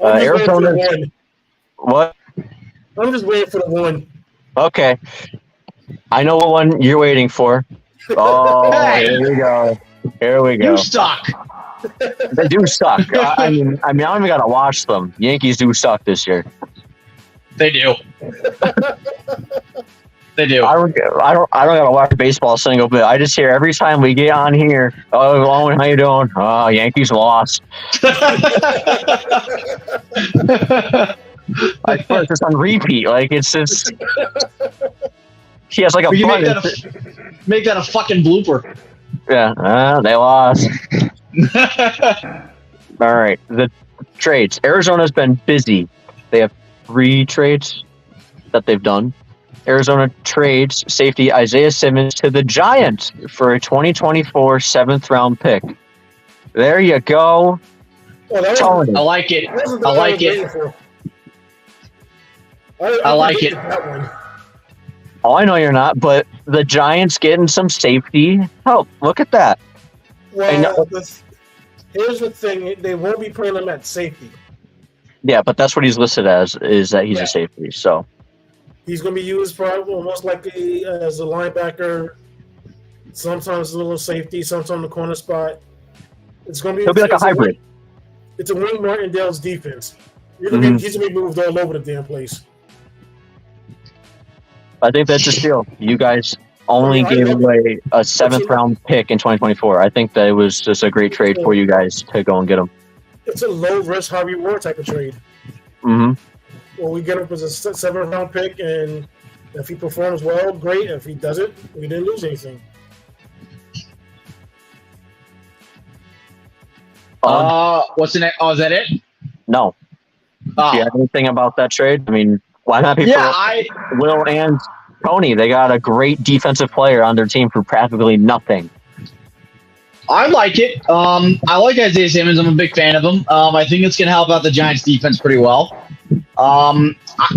[SPEAKER 1] I'm just waiting for the
[SPEAKER 2] Arizona.
[SPEAKER 1] one.
[SPEAKER 2] What?
[SPEAKER 1] I'm just waiting for the one.
[SPEAKER 2] Okay. I know what one you're waiting for. Oh,
[SPEAKER 3] Hey.
[SPEAKER 2] here we go. Here we go.
[SPEAKER 3] You suck.
[SPEAKER 2] They do suck. I mean, I don't even gotta watch them. Yankees do suck this year.
[SPEAKER 3] They do. They do.
[SPEAKER 2] I don't gotta watch baseball a single bit. I just hear every time we get on here. Oh, Owen, how you doing? Oh, Yankees lost. I swear it's just on repeat. Like it's just. He has like a
[SPEAKER 3] We can
[SPEAKER 2] button.
[SPEAKER 3] make that a fucking blooper.
[SPEAKER 2] Yeah, they lost. All right, the trades. Arizona's been busy. They have 3 trades that they've done. Arizona trades safety Isaiah Simmons to the Giants for a 2024 7th-round pick. There you go.
[SPEAKER 1] Oh, that
[SPEAKER 2] Tony.
[SPEAKER 3] I like it.
[SPEAKER 1] that wasn't the
[SPEAKER 3] I
[SPEAKER 1] one
[SPEAKER 3] like
[SPEAKER 1] was
[SPEAKER 3] it.
[SPEAKER 1] waiting for.
[SPEAKER 3] I like it.
[SPEAKER 1] That one.
[SPEAKER 2] Oh, I know you're not, but the Giants getting some safety help. Look at that. I know.
[SPEAKER 1] Well, here's the thing: they won't be putting him at safety.
[SPEAKER 2] Yeah, but that's what he's listed as, is that he's
[SPEAKER 1] Yeah.
[SPEAKER 2] a safety. So,
[SPEAKER 1] He's going to be used probably most likely as a linebacker. Sometimes a little safety, sometimes the corner spot. It's going to be.
[SPEAKER 2] he'll be like a hybrid.
[SPEAKER 1] It's a Wayne Martindale's defense. He's
[SPEAKER 2] Mhm.
[SPEAKER 1] going to be moved all over the damn place.
[SPEAKER 2] I think that's a steal. You guys only
[SPEAKER 1] I
[SPEAKER 2] gave
[SPEAKER 1] love-
[SPEAKER 2] away a 7th-round pick in 2024. I think that it was just a great trade for you guys to go and get him.
[SPEAKER 1] It's a low risk, high reward type of trade.
[SPEAKER 2] Mm-hmm.
[SPEAKER 1] Well, we get him as a 7th-round pick, and if he performs well, great. If he doesn't, we didn't lose anything.
[SPEAKER 3] What's the next? Oh, is that it?
[SPEAKER 2] No.
[SPEAKER 3] Oh.
[SPEAKER 2] Do you have anything about that trade? I mean, I'm happy
[SPEAKER 3] Yeah,
[SPEAKER 2] for Will and Tony. They got a great defensive player on their team for practically nothing.
[SPEAKER 3] I like it. I like Isaiah Simmons. I'm a big fan of him. I think it's going to help out the Giants' defense pretty well.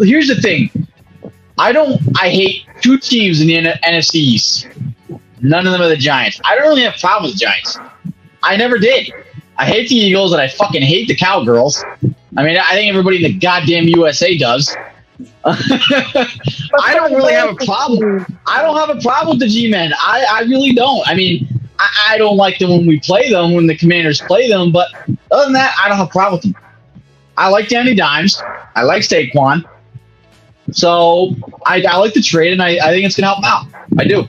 [SPEAKER 3] Here's the thing. I hate 2 teams in the NFC East. None of them are the Giants. I don't really have a problem with the Giants. I never did. I hate the Eagles and I fucking hate the Cowgirls. I mean, I think everybody in the goddamn USA does. I don't really have a problem. I don't have a problem with the G-Men. I really don't. I mean, I don't like them when we play them, when the Commanders play them, but other than that, I don't have a problem with them. I like Danny Dimes. I like Saquon. So I like the trade, and I think it's going to help out. I do.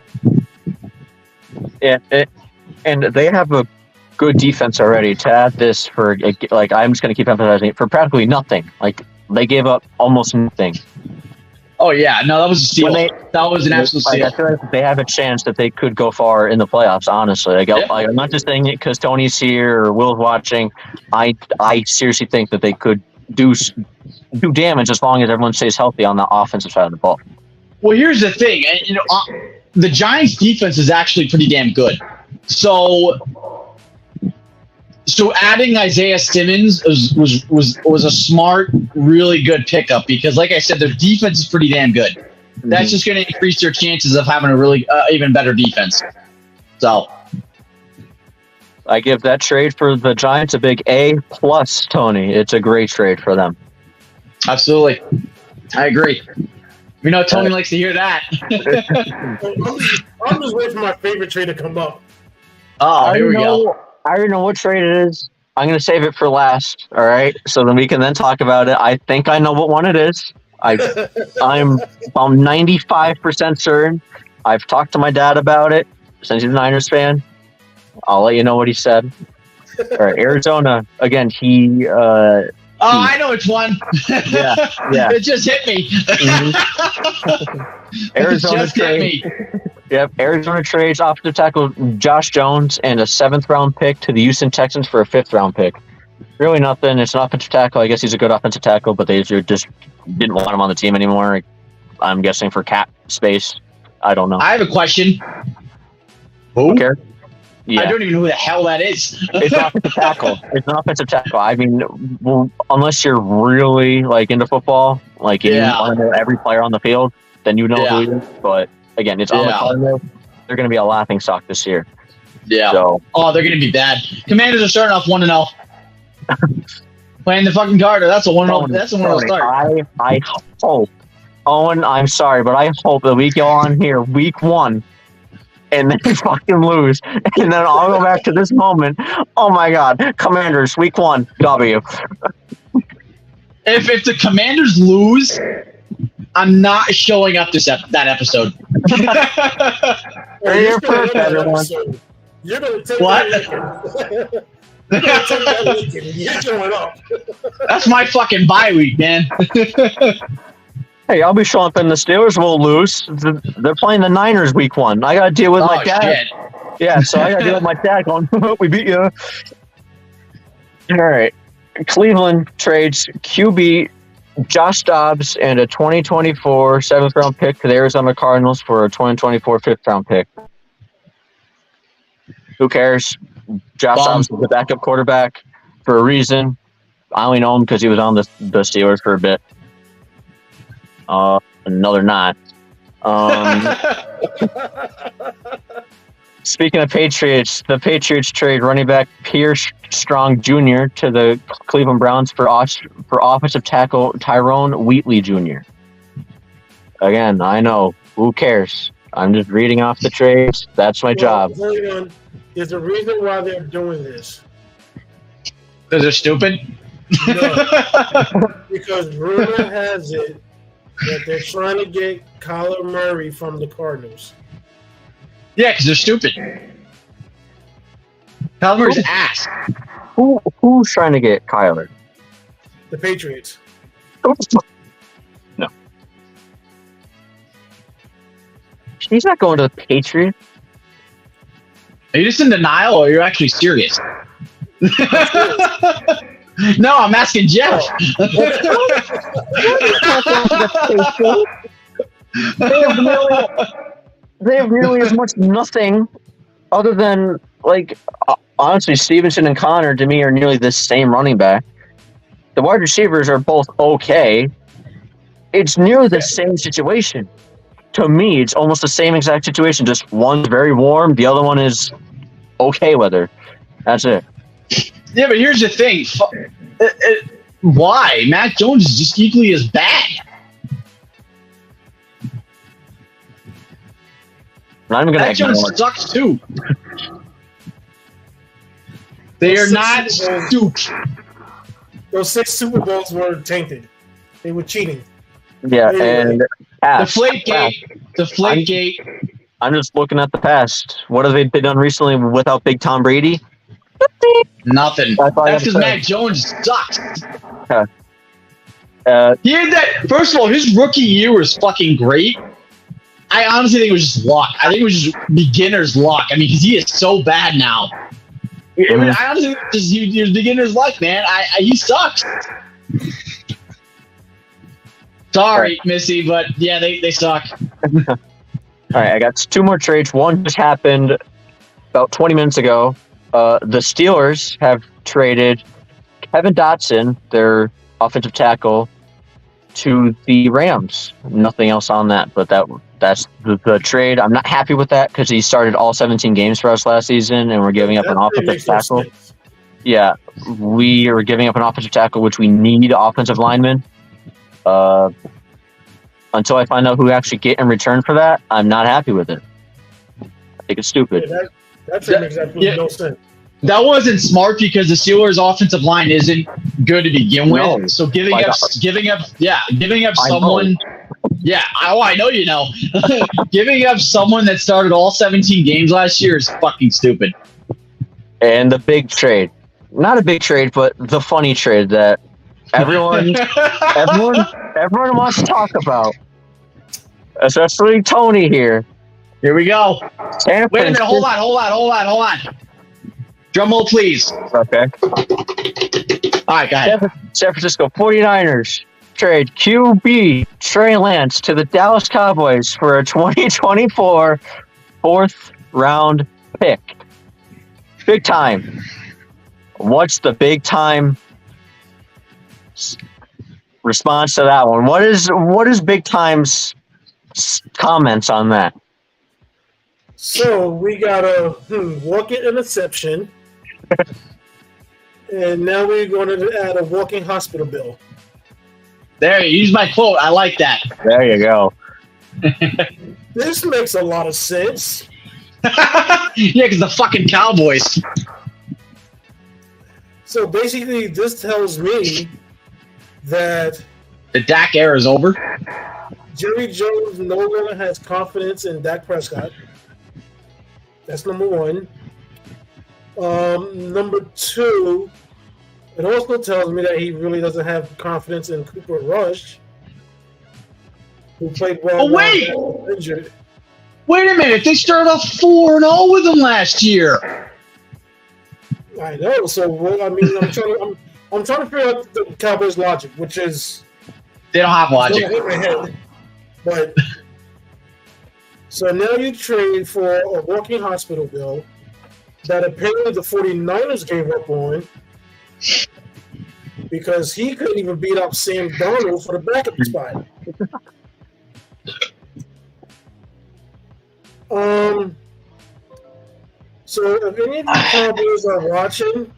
[SPEAKER 2] Yeah, and they have a good defense already. To add this for, like, I'm just going to keep emphasizing it, for practically nothing. Like, they gave up almost nothing.
[SPEAKER 3] Oh, yeah. No, that was a steal. That was an absolute
[SPEAKER 2] Like,
[SPEAKER 3] steal.
[SPEAKER 2] I feel like they have a chance that they could go far in the playoffs, honestly. I'm not just saying it because Tony's here or Will's watching. I seriously think that they could do damage as long as everyone stays healthy on the offensive side of the ball.
[SPEAKER 3] Well, here's the thing. And, the Giants' defense is actually pretty damn good. So adding Isaiah Simmons was a smart, really good pickup because, like I said, their defense is pretty damn good. That's just going to increase their chances of having a really even better defense. So
[SPEAKER 2] I give that trade for the Giants a big A+, Tony. It's a great trade for them.
[SPEAKER 3] absolutely, I agree. We know Tony likes to hear that.
[SPEAKER 1] I'm just waiting for my favorite trade to come up.
[SPEAKER 3] Oh, here we go.
[SPEAKER 2] I already know what trade it is. I'm going to save it for last, all right? So then we can then talk about it. I think I know what one it is. I'm about 95% certain. I've talked to my dad about it since he's a Niners fan. I'll let you know what he said. All right, Arizona, again, he...
[SPEAKER 3] I know which one.
[SPEAKER 2] Yeah.
[SPEAKER 3] It just hit me.
[SPEAKER 2] Arizona
[SPEAKER 3] just hit me.
[SPEAKER 2] Yep, Arizona trades offensive tackle Josh Jones and a 7th-round pick to the Houston Texans for a 5th-round pick. Really nothing. It's an offensive tackle. I guess he's a good offensive tackle, but they just didn't want him on the team anymore. I'm guessing for cap space. I don't know.
[SPEAKER 3] I have a question.
[SPEAKER 2] Who cares? Yeah.
[SPEAKER 3] I don't even know who the hell that is.
[SPEAKER 2] It's an offensive tackle. It's an offensive tackle. I mean, well, unless you're really like into football, like you want to know every player on the field, then you know who he is. But again, it's on the Cardinals. They're going to be a laughing stock this year. Yeah. So,
[SPEAKER 3] they're going to be bad. Commanders are starting off 1-0. Playing the fucking Carter. That's a 1-0. That's a 1-0 start.
[SPEAKER 2] I hope, Owen, I'm sorry, but I hope that we go on here week 1 and then fucking lose. And then I'll go back to this moment. Oh my God. Commanders, week 1, W.
[SPEAKER 3] If the Commanders lose, I'm not showing up that episode.
[SPEAKER 2] You're perfect, everyone.
[SPEAKER 1] You're going to take
[SPEAKER 3] What?
[SPEAKER 1] that You're going to take that Lincoln. You're showing up.
[SPEAKER 3] That's my fucking bye week, man.
[SPEAKER 2] Hey, I'll be showing up and the Steelers will lose. They're playing the Niners week 1. I got to deal with my dad.
[SPEAKER 3] Shit.
[SPEAKER 2] Yeah, so I got to deal with my dad going, we beat you. All right. Cleveland trades QB Josh Dobbs and a 2024 7th-round pick to the Arizona Cardinals for a 2024 5th-round pick. Who cares? Josh Dobbs is the backup quarterback for a reason. I only know him because he was on the Steelers for a bit. Another not. Speaking of Patriots, the Patriots trade running back Pierce Strong Jr. to the Cleveland Browns for offensive tackle Tyrone Wheatley Jr. Again, I know. Who cares? I'm just reading off the trades. That's my job.
[SPEAKER 1] Hold on. There's a reason why they're doing this.
[SPEAKER 3] Because they're stupid?
[SPEAKER 1] No. Because rumor has it that they're trying to get Kyler Murray from the Cardinals.
[SPEAKER 3] Yeah, because they're stupid. Kyler Murray's ass.
[SPEAKER 2] Who's trying to get Kyler?
[SPEAKER 1] The Patriots.
[SPEAKER 2] No. He's not going to the Patriots.
[SPEAKER 3] Are you just in denial or are you actually serious? No, I'm asking Jeff.
[SPEAKER 2] They have nearly as much nothing other than, like, honestly, Stevenson and Connor, to me, are nearly the same running back. The wide receivers are both okay. It's nearly the same situation. To me, it's almost the same exact situation. Just one's very warm, the other one is okay weather. That's it.
[SPEAKER 3] Yeah, but here's the thing. Why? Mac Jones is just equally as bad.
[SPEAKER 2] I'm not even
[SPEAKER 3] Mac Jones
[SPEAKER 2] going to
[SPEAKER 3] sucks too. They are not stupid.
[SPEAKER 1] Those 6 Super Bowls were tainted. They were cheating.
[SPEAKER 2] Yeah, and
[SPEAKER 3] Deflategate.
[SPEAKER 2] I'm just looking at the past. What have they done recently without Big Tom Brady?
[SPEAKER 3] Nothing.
[SPEAKER 2] That's all I
[SPEAKER 3] That's
[SPEAKER 2] have
[SPEAKER 3] because
[SPEAKER 2] to say.
[SPEAKER 3] Mac Jones sucks. He had that. First of all, his rookie year was fucking great. I honestly think it was just luck. I think it was just beginner's luck. I mean, because he is so bad now. I mean, I honestly think it's just beginner's luck, man. He sucks. Sorry, Missy, but yeah, they suck.
[SPEAKER 2] All right, I got 2 more trades. One just happened about 20 minutes ago. The Steelers have traded Kevin Dotson, their offensive tackle, to the Rams. Nothing else on that, but that's the trade. I'm not happy with that because he started all 17 games for us last season, and we're giving up an offensive tackle. Yeah, we are giving up an offensive tackle, which we need offensive linemen. Until I find out who we actually get in return for that, I'm not happy with it. I think it's stupid.
[SPEAKER 1] Yeah, that's exactly no sense.
[SPEAKER 3] That wasn't smart because the Steelers' offensive line isn't good to begin with.
[SPEAKER 2] No.
[SPEAKER 3] So giving up someone. Yeah, I know you know. Giving up someone that started all 17 games last year is fucking stupid.
[SPEAKER 2] And the big trade. Not a big trade, but the funny trade that everyone wants to talk about. Especially Tony here.
[SPEAKER 3] Here we go.
[SPEAKER 2] Wait
[SPEAKER 3] a minute, hold on. Drum roll, please.
[SPEAKER 2] Okay.
[SPEAKER 3] All right, go ahead.
[SPEAKER 2] San Francisco 49ers trade QB Trey Lance to the Dallas Cowboys for a 2024 4th-round pick. Big time. What's the big time response to that one? What is big time's comments on that?
[SPEAKER 1] So we got a walk-in interception, And now we're going to add a walking hospital bill.
[SPEAKER 3] There, use my quote. I like that.
[SPEAKER 2] There you go.
[SPEAKER 1] This makes a lot of sense.
[SPEAKER 3] Yeah, because the fucking Cowboys.
[SPEAKER 1] So basically, this tells me that
[SPEAKER 3] The Dak era is over.
[SPEAKER 1] Jerry Jones no longer has confidence in Dak Prescott. That's number one. Number two, it also tells me that he really doesn't have confidence in Cooper Rush, who played well.
[SPEAKER 3] Oh, wait!
[SPEAKER 1] Injured.
[SPEAKER 3] Wait a minute. They started off 4-0 with him last year.
[SPEAKER 1] I know. So what, I mean, I'm trying to figure out the Cowboys' logic, which is
[SPEAKER 3] They don't have logic.
[SPEAKER 1] don't hit my head. But so now you trade for a walking hospital bill that apparently the 49ers gave up on because he couldn't even beat up Sam Darnold for the backup spot. So if any of you Cowboys are watching,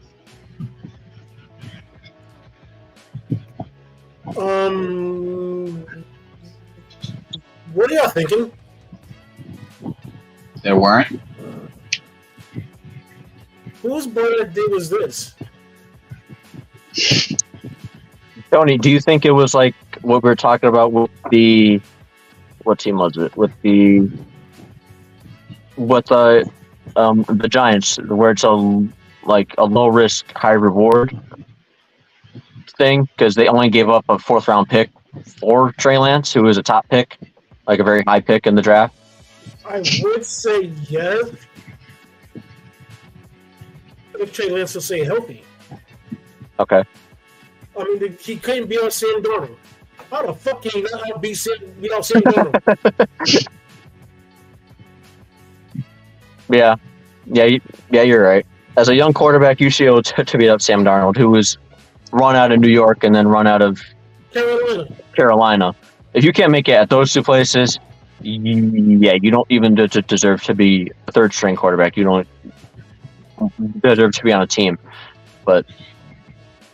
[SPEAKER 1] what are y'all thinking?
[SPEAKER 3] There weren't.
[SPEAKER 1] Whose bad day was this?
[SPEAKER 2] Tony, do you think it was like what we were talking about with the what team was it? With the Giants, where it's a low risk, high reward thing because they only gave up a 4th round pick for Trey Lance, who was a top pick, like a very high pick in the draft.
[SPEAKER 1] I would say yes. If Trey Lance will stay healthy.
[SPEAKER 2] Okay.
[SPEAKER 1] I mean, he couldn't beat out Sam Darnold. How the fuck can he not beat out Sam Darnold?
[SPEAKER 2] Yeah, you're right. As a young quarterback, you should be able to beat up Sam Darnold, who was run out of New York and then run out of Carolina. If you can't make it at those two places, you don't even deserve to be a 3rd string quarterback. You don't deserve to be on a team. But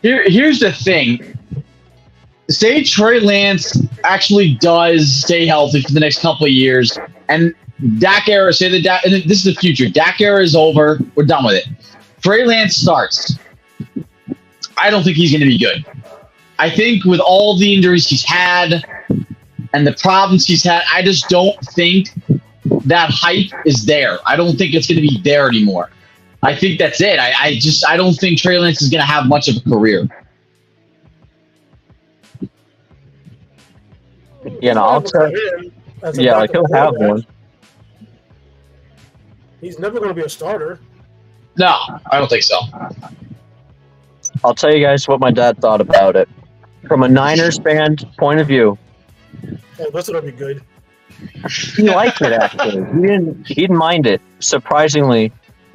[SPEAKER 3] Here's the thing. Say Trey Lance actually does stay healthy for the next couple of years, and Dak era, and this is the future. Dak era is over. We're done with it. Trey Lance starts. I don't think he's going to be good. I think with all the injuries he's had and the problems he's had, I just don't think that hype is there. I don't think it's going to be there anymore. I think that's it. I don't think Trey Lance is going to have much of a career.
[SPEAKER 2] I'll tell like he'll have one.
[SPEAKER 1] He's never going to be a starter.
[SPEAKER 3] No, I don't think so.
[SPEAKER 2] I'll tell you guys what my dad thought about it. From a Niners fan point of view,
[SPEAKER 1] That's going to be good.
[SPEAKER 2] he liked it actually. He didn't mind it. Surprisingly,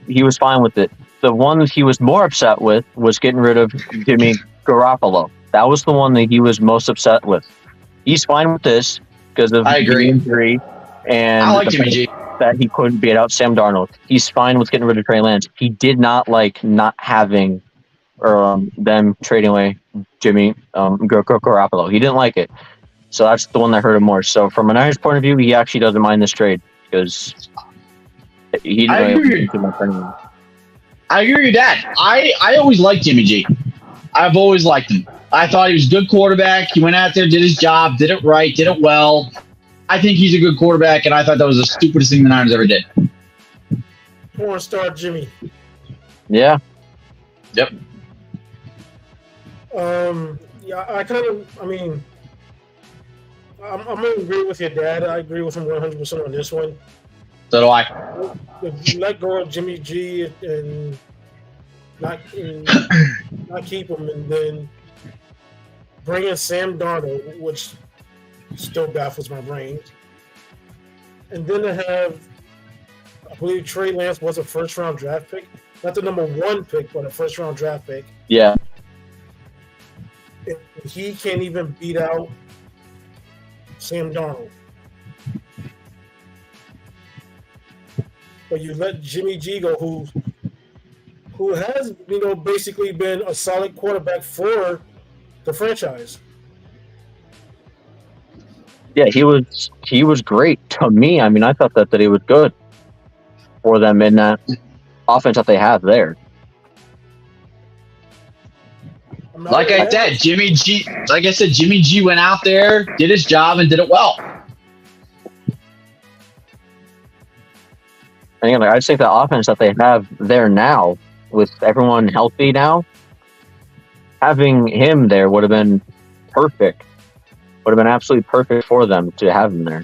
[SPEAKER 2] he was fine with it. The one that he was more upset with was getting rid of Jimmy Garoppolo. That was the one that he was most upset with. He's fine with this because of the injury and
[SPEAKER 3] I like Jimmy G.
[SPEAKER 2] that he couldn't beat out Sam Darnold. He's fine with getting rid of Trey Lance. He did not like not having them trading away Jimmy Garoppolo. He didn't like it. So that's the one that hurt him more. So from a Niners point of view, he actually doesn't mind this trade because he didn't really
[SPEAKER 3] I agree with your dad. I always liked Jimmy G. I've always liked him. I thought he was a good quarterback. He went out there, did his job, did it right, did it well. I think he's a good quarterback, and I thought that was the stupidest thing the Niners ever did.
[SPEAKER 1] Porn star Jimmy.
[SPEAKER 2] Yeah.
[SPEAKER 3] Yep.
[SPEAKER 1] Yeah, I'm going to agree with your dad. I agree with him 100% on this one.
[SPEAKER 3] So do I.
[SPEAKER 1] If you let go of Jimmy G and not keep him, and then bring in Sam Darnold, which still baffles my brain, and then to have, I believe Trey Lance was a 1st-round draft pick, not the number 1 pick, but a 1st-round draft pick.
[SPEAKER 2] Yeah.
[SPEAKER 1] If he can't even beat out Sam Darnold. But you let Jimmy G go, who who has, basically been a solid quarterback for the franchise.
[SPEAKER 2] Yeah, he was great to me. I mean, I thought that he was good for them in that offense that they have there.
[SPEAKER 3] Like I said, Jimmy G went out there, did his job, and did it well.
[SPEAKER 2] And again, I just think the offense that they have there now, with everyone healthy now, having him there would have been perfect. Would have been absolutely perfect for them to have him there.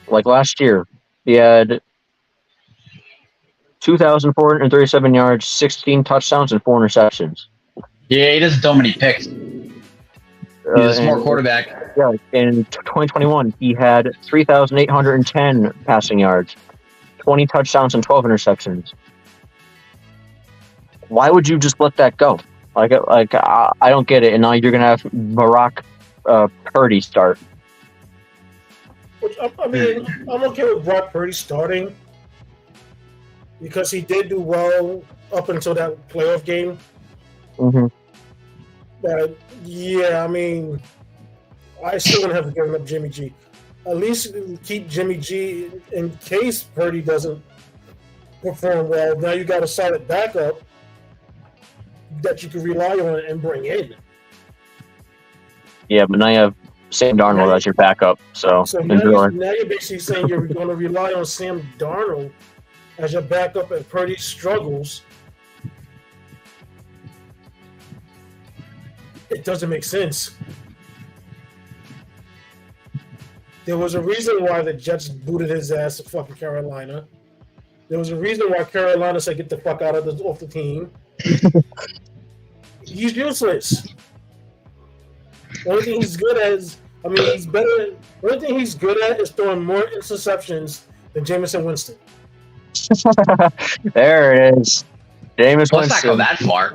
[SPEAKER 2] Like last year, he had 2,437 yards, 16 touchdowns, and 4 interceptions.
[SPEAKER 3] Yeah, he doesn't throw many picks. He's a smart quarterback.
[SPEAKER 2] Yeah, in 2021, he had 3,810 passing yards, 20 touchdowns, and 12 interceptions. Why would you just let that go? I don't get it. And now you're gonna have Barack Purdy start.
[SPEAKER 1] Which, I mean, I'm okay with Brock Purdy starting because he did do well up until that playoff game.
[SPEAKER 2] Mm-hmm.
[SPEAKER 1] But yeah, I mean, I still wouldn't have given up Jimmy G. At least keep Jimmy G in case Purdy doesn't perform well. Now you got a solid backup that you can rely on and bring in.
[SPEAKER 2] Yeah, but now you have Sam Darnold as your backup. So
[SPEAKER 1] now you're basically saying you're going to rely on Sam Darnold as your backup and Purdy struggles. It doesn't make sense. There was a reason why the Jets booted his ass to fucking Carolina. There was a reason why Carolina said, "Get the fuck out of off the team." He's useless. Only thing he's good at is, he's better. Only thing he's good at is throwing more interceptions than Jameis Winston.
[SPEAKER 2] There it is. Jameis Winston.
[SPEAKER 3] Let's not go that far.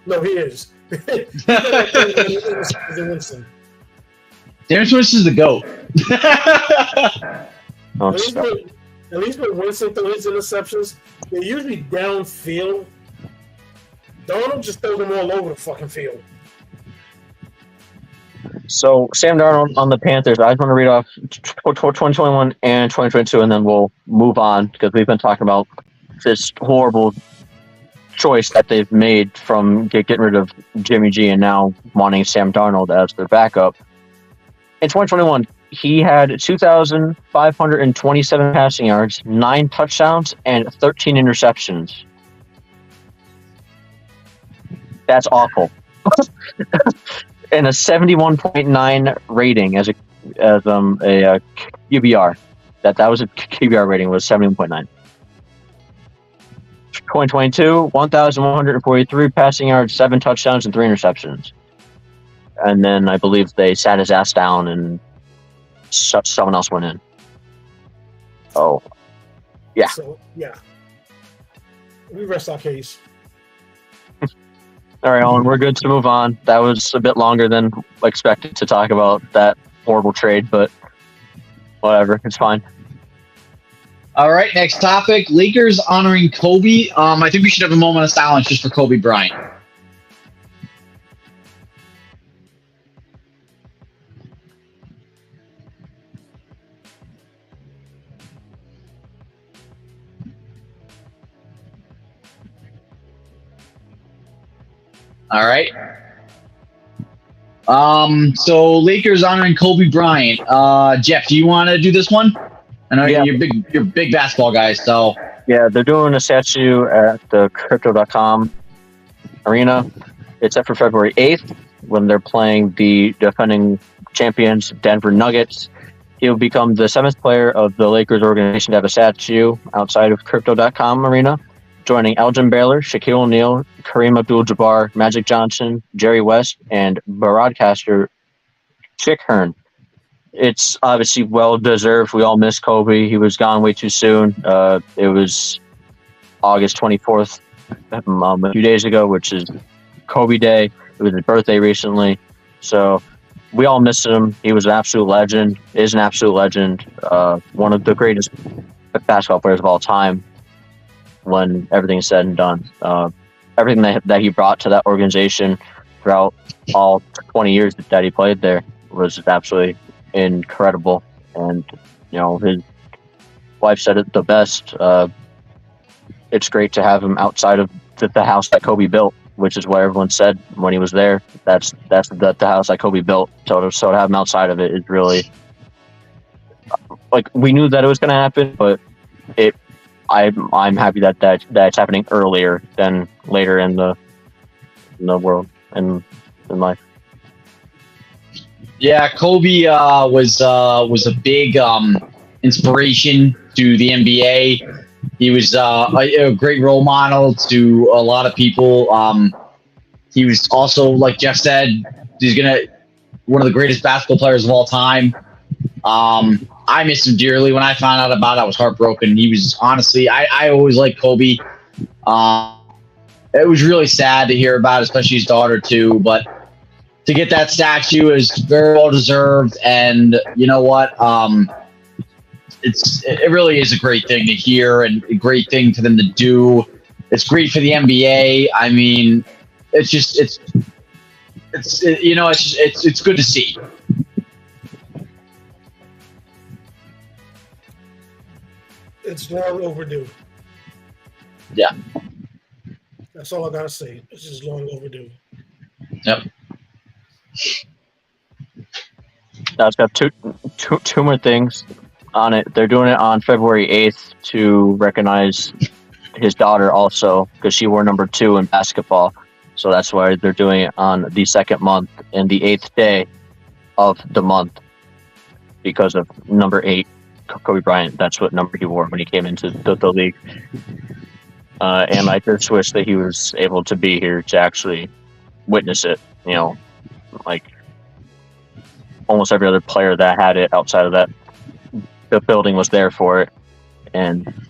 [SPEAKER 1] No, he is. Winston.
[SPEAKER 3] Jameis Winston's the GOAT.
[SPEAKER 1] At least when Winston throws his interceptions, they're usually downfield. Darnold just throws them all over the fucking field.
[SPEAKER 2] So, Sam Darnold on the Panthers. I just want to read off 2021 and 2022, and then we'll move on because we've been talking about this horrible choice that they've made from getting rid of Jimmy G and now wanting Sam Darnold as their backup. In 2021, he had 2,527 passing yards, 9 touchdowns, and 13 interceptions. That's awful. And a 71.9 rating as a QBR. That was a QBR rating, was 71.9. 2022, 1,143 passing yards, 7 touchdowns, and 3 interceptions. And then I believe they sat his ass down and someone else went in. Oh, yeah.
[SPEAKER 1] So, yeah. We rest our case.
[SPEAKER 2] All right, Owen, we're good to move on. That was a bit longer than expected to talk about that horrible trade, but whatever, it's fine.
[SPEAKER 3] All right, next topic. Lakers honoring Kobe. I think we should have a moment of silence just for Kobe Bryant. All right. So Lakers honoring Kobe Bryant. Jeff, do you want to do this one? I know you're big basketball guys, so
[SPEAKER 2] yeah, they're doing a statue at the Crypto.com arena. It's set for February 8th when they're playing the defending champions Denver Nuggets. He'll become the 7th player of the Lakers organization to have a statue outside of Crypto.com arena, joining Elgin Baylor, Shaquille O'Neal, Kareem Abdul-Jabbar, Magic Johnson, Jerry West, and broadcaster Chick Hearn. It's obviously well-deserved. We all miss Kobe. He was gone way too soon. It was August 24th, a few days ago, which is Kobe Day. It was his birthday recently. So we all miss him. He was an absolute legend, is an absolute legend, one of the greatest basketball players of all time. when everything's said and done. Everything that he brought to that organization throughout all 20 years that he played there was absolutely incredible. And, his wife said it the best. It's great to have him outside of the house that Kobe built, which is what everyone said when he was there. That's the house that Kobe built. So to have him outside of it is really, like, we knew that it was going to happen, but I'm happy that it's happening earlier than later in the world and in life.
[SPEAKER 3] Yeah, Kobe was a big inspiration to the NBA. He was a great role model to a lot of people. He was also, like Jeff said, one of the greatest basketball players of all time. I missed him dearly. When I found out about it, I was heartbroken. He was, honestly, I always liked Kobe. It was really sad to hear about, especially his daughter too. But to get that statue is very well deserved. And you know what? It really is a great thing to hear and a great thing for them to do. It's great for the NBA. I mean, it's good to see.
[SPEAKER 1] It's long overdue.
[SPEAKER 3] Yeah.
[SPEAKER 1] That's all I gotta say. It's just long overdue.
[SPEAKER 3] Yep.
[SPEAKER 2] Now it's got two more things on it. They're doing it on February 8th to recognize his daughter also, because she wore number 2 in basketball. So that's why they're doing it on the 2nd month and the 8th day of the month, because of number 8, Kobe Bryant. That's what number he wore when he came into the league. And I just wish that he was able to be here to actually witness it. Like almost every other player that had it outside of that, the building was there for it, and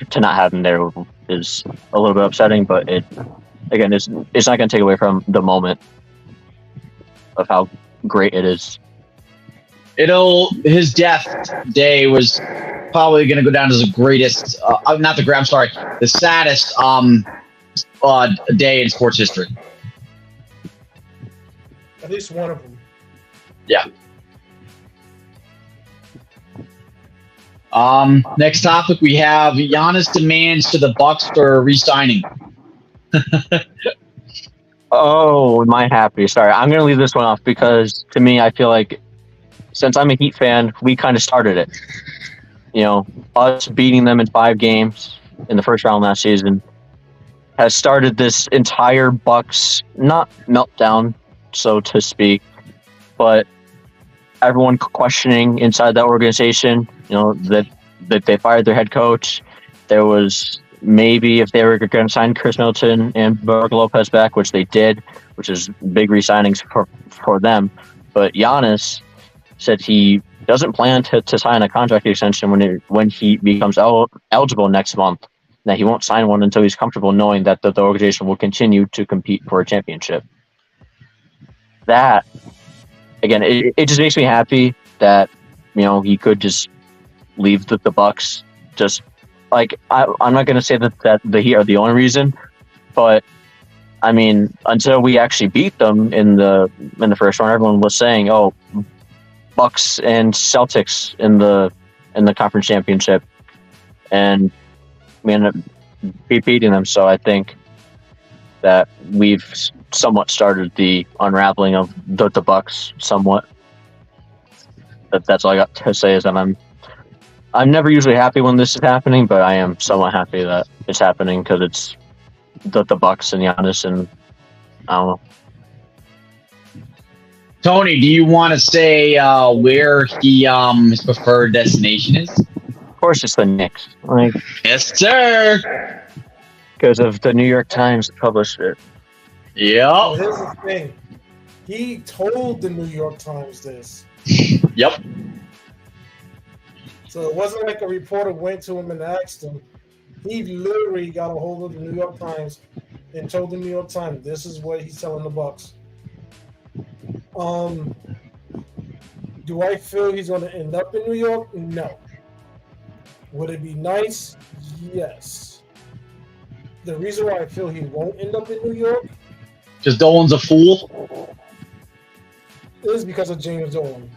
[SPEAKER 2] to not have him there is a little bit upsetting. But it's not going to take away from the moment of how great it is. His
[SPEAKER 3] death day was probably going to go down as the greatest, the saddest day in sports history.
[SPEAKER 1] At least one of them.
[SPEAKER 3] Yeah. Next topic, we have Giannis demands to the Bucks for re-signing.
[SPEAKER 2] Oh, am I happy? Sorry, I'm going to leave this one off because to me, I feel like since I'm a Heat fan, we kind of started it. Us beating them in 5 games in the first round last season has started this entire Bucks, not meltdown, so to speak, but everyone questioning inside that organization, that they fired their head coach. There was maybe if they were going to sign Chris Middleton and Brook Lopez back, which they did, which is big re-signings for them. But Giannis said he doesn't plan to sign a contract extension when he becomes eligible next month. That he won't sign one until he's comfortable knowing that the organization will continue to compete for a championship. That, again, it just makes me happy that he could just leave the Bucks. Just like I'm not going to say that the Heat are the only reason, but I mean, until we actually beat them in the first round, everyone was saying, "Oh, Bucks and Celtics in the conference championship," and we ended up beating them. So I think that we've somewhat started the unraveling of the Bucks somewhat. That's all I got to say is that I'm never usually happy when this is happening, but I am somewhat happy that it's happening because it's the Bucks and Giannis, and I don't know.
[SPEAKER 3] Tony, do you want to say where his preferred destination is?
[SPEAKER 2] Of course, it's the Knicks.
[SPEAKER 3] Yes, sir.
[SPEAKER 2] Because of the New York Times published it.
[SPEAKER 3] Yep.
[SPEAKER 1] Well, here's the thing. He told the New York Times this.
[SPEAKER 3] Yep.
[SPEAKER 1] So it wasn't like a reporter went to him and asked him. He literally got a hold of the New York Times and told the New York Times, this is what he's telling the Bucks. Do I feel he's going to end up in New York? No. Would it be nice? Yes. the reason why I feel he won't end up in New York
[SPEAKER 3] Because Dolan's a fool.
[SPEAKER 1] is because of James Dolan.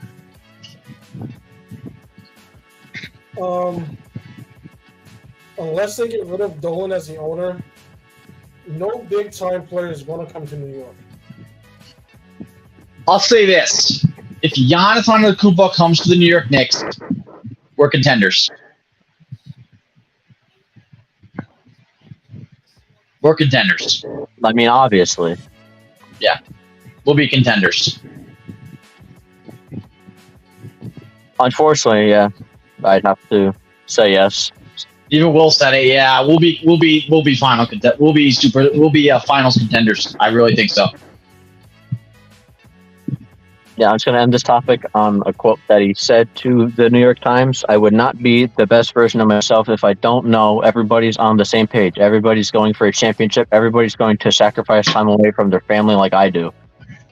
[SPEAKER 1] Unless they get rid of Dolan as the owner, no big time players want to come to New York.
[SPEAKER 3] I'll say this: if Giannis Antetokounmpo comes to the New York Knicks, we're contenders. We're contenders.
[SPEAKER 2] I mean, obviously.
[SPEAKER 3] Yeah, we'll be contenders.
[SPEAKER 2] Unfortunately, yeah, I'd have to say yes.
[SPEAKER 3] Even Will said it. Yeah, we'll be final. We'll be finals contenders. I really think so.
[SPEAKER 2] Yeah, I'm just going to end this topic on a quote that he said to the New York Times. I would not be the best version of myself if I don't know everybody's on the same page. Everybody's going for a championship. Everybody's going to sacrifice time away from their family like I do.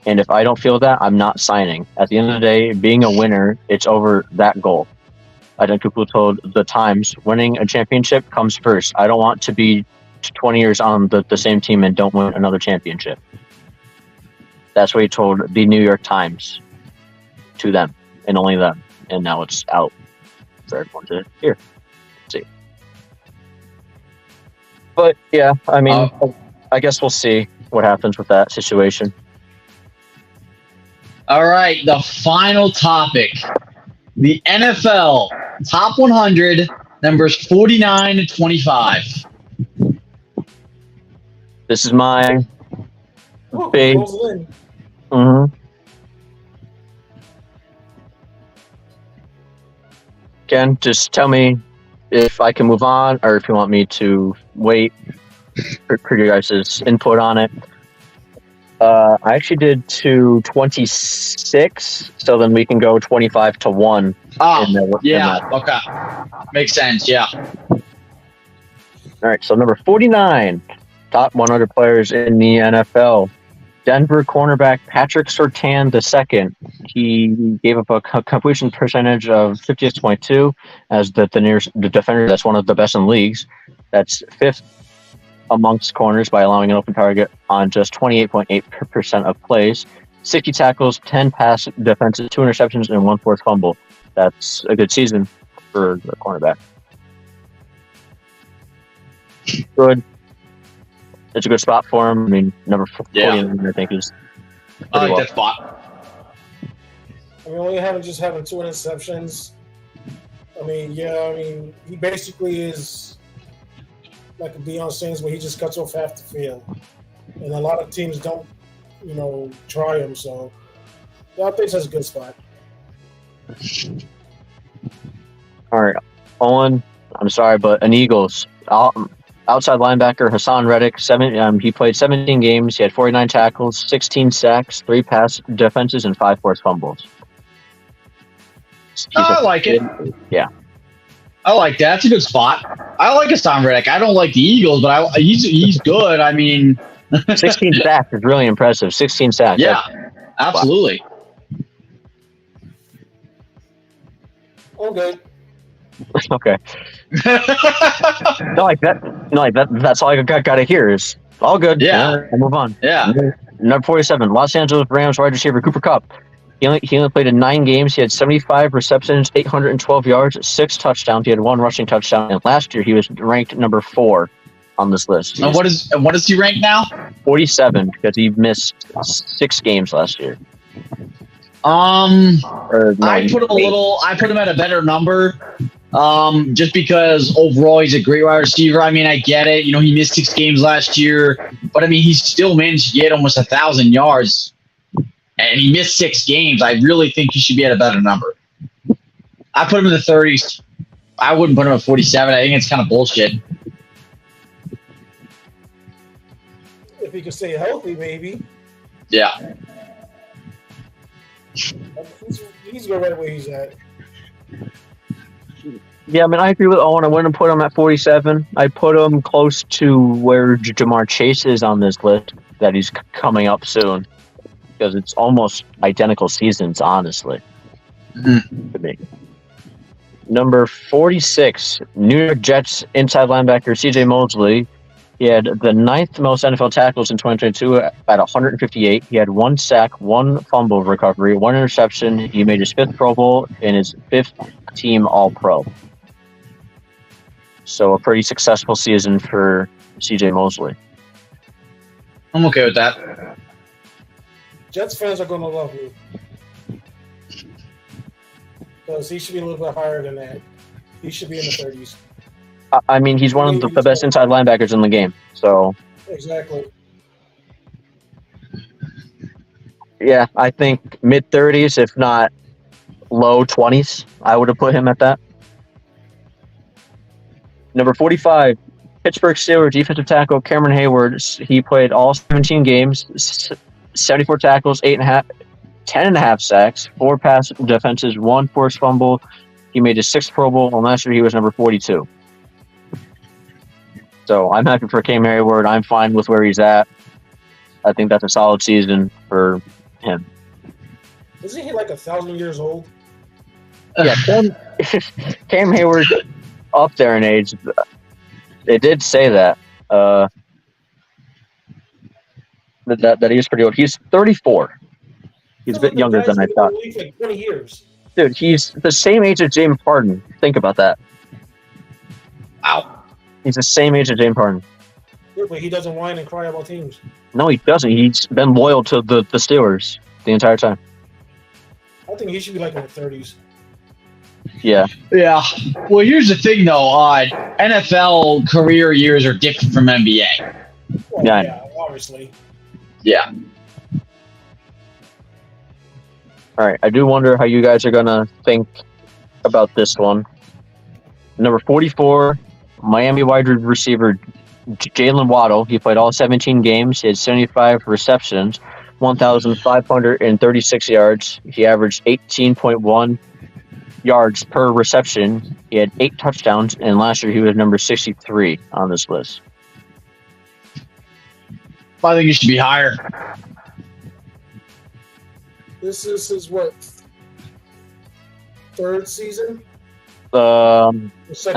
[SPEAKER 2] And if I don't feel that, I'm not signing. At the end of the day, being a winner, it's over that goal. Antetokounmpo told the Times, winning a championship comes first. I don't want to be 20 years on the same team and don't win another championship. That's what he told the New York Times to them and only them. And now it's out for everyone to hear. See. But yeah, I mean, I guess we'll see what happens with that situation.
[SPEAKER 3] All right, the final topic. The NFL top 100, numbers 49 to 25.
[SPEAKER 2] This is my
[SPEAKER 1] Oh,
[SPEAKER 2] big.
[SPEAKER 1] Rosalind.
[SPEAKER 2] Ken, just tell me if I can move on or if you want me to wait for your guys' input on it. I actually did to 26, so then we can go 25 to 1.
[SPEAKER 3] Okay. Makes sense, yeah.
[SPEAKER 2] All right, so number 49, top 100 players in the NFL. Denver cornerback Patrick Surtain II. He gave up a completion percentage of 58.2 as the defender that's one of the best in leagues. That's fifth amongst corners by allowing an open target on just 28.8% of plays. 60 tackles, 10 pass defenses, 2 interceptions, and 1 forced fumble. That's a good season for a cornerback. Good. It's a good spot for him. I mean, number 49, I think, is
[SPEAKER 3] I like that spot.
[SPEAKER 1] I mean, only having 2 interceptions. I mean, he basically is like a Deion Sanders where he just cuts off half the field. And a lot of teams don't, try him. So, yeah, I think that's a good spot.
[SPEAKER 2] All right. Owen, I'm sorry, but an Eagles. Outside linebacker Hassan Reddick, he played 17 games. He had 49 tackles, 16 sacks, 3 pass defenses, and 5 forced fumbles.
[SPEAKER 3] I like it.
[SPEAKER 2] Yeah.
[SPEAKER 3] I like that. That's a good spot. I like Hassan Reddick. I don't like the Eagles, but he's good. I mean...
[SPEAKER 2] 16 sacks is really impressive. 16 sacks.
[SPEAKER 3] Yeah, absolutely.
[SPEAKER 1] Wow. Okay.
[SPEAKER 2] Okay. That's all I got to hear is all good.
[SPEAKER 3] Yeah.
[SPEAKER 2] I'll move on.
[SPEAKER 3] Yeah.
[SPEAKER 2] Number 47, Los Angeles Rams wide receiver Cooper Kupp. He only played in 9 games. He had 75 receptions, 812 yards, 6 touchdowns. He had 1 rushing touchdown. And last year he was ranked number 4 on this list.
[SPEAKER 3] And what is he ranked now?
[SPEAKER 2] 47 because he missed 6 games last year.
[SPEAKER 3] I put him at a better number. Just because overall he's a great wide receiver. I mean, I get it. He missed 6 games last year, but I mean, he still managed to get almost 1,000 yards, and he missed 6 games. I really think he should be at a better number. I put him in the 30s. I wouldn't put him at 47. I think it's kind of bullshit.
[SPEAKER 1] If he can stay healthy, maybe.
[SPEAKER 3] Yeah.
[SPEAKER 1] He's good right where he's at.
[SPEAKER 2] Yeah, I mean, I agree with Owen. I wouldn't put him at 47. I put him close to where Jamar Chase is on this list, that he's coming up soon. Because it's almost identical seasons, honestly. To me. Number 46, New York Jets inside linebacker C.J. Mosley. He He had the ninth most NFL tackles in 2022 at 158. He had 1 sack, 1 fumble recovery, 1 interception. He made his 5th Pro Bowl and his 5th team All-Pro. So a pretty successful season for C.J. Mosley.
[SPEAKER 3] I'm okay with that.
[SPEAKER 1] Jets fans are going to love me. Because he should be a little bit higher than that. He should be in the 30s.
[SPEAKER 2] I mean, he's one of the best inside linebackers in the game. So
[SPEAKER 1] exactly.
[SPEAKER 2] Yeah, I think mid-30s, if not low 20s, I would have put him at that. Number 45, Pittsburgh Steelers defensive tackle Cameron Hayward. He played all 17 games, 74 tackles, 10.5 sacks, 4 pass defenses, 1 forced fumble. He made his 6th Pro Bowl, and last year he was number 42. So I'm happy for Cam Hayward. I'm fine with where he's at. I think that's a solid season for him.
[SPEAKER 1] Isn't he like 1,000 years old?
[SPEAKER 2] Yeah, Cam Hayward up there in age. They did say that. That he is pretty old. He's 34. He's a bit younger than I thought.
[SPEAKER 1] Like 20 years.
[SPEAKER 2] Dude, he's the same age as James Harden. Think about that.
[SPEAKER 3] Wow.
[SPEAKER 2] He's the same age as James Harden.
[SPEAKER 1] Yeah, but he doesn't whine and cry about teams.
[SPEAKER 2] No, he doesn't. He's been loyal to the Steelers the entire time.
[SPEAKER 1] I think he should be like in the 30s.
[SPEAKER 2] Yeah.
[SPEAKER 3] Yeah. Well, here's the thing, though. NFL career years are different from NBA.
[SPEAKER 1] Well, yeah, obviously.
[SPEAKER 3] Yeah.
[SPEAKER 2] All right. I do wonder how you guys are going to think about this one. Number 44, Miami wide receiver Jalen Waddle. He played all 17 games. He had 75 receptions, 1,536 yards. He averaged 18.1 yards per reception. He had 8 touchdowns, and last year he was number 63 on this list.
[SPEAKER 3] I think he should be higher.
[SPEAKER 1] This is his, what, 3rd season?
[SPEAKER 2] I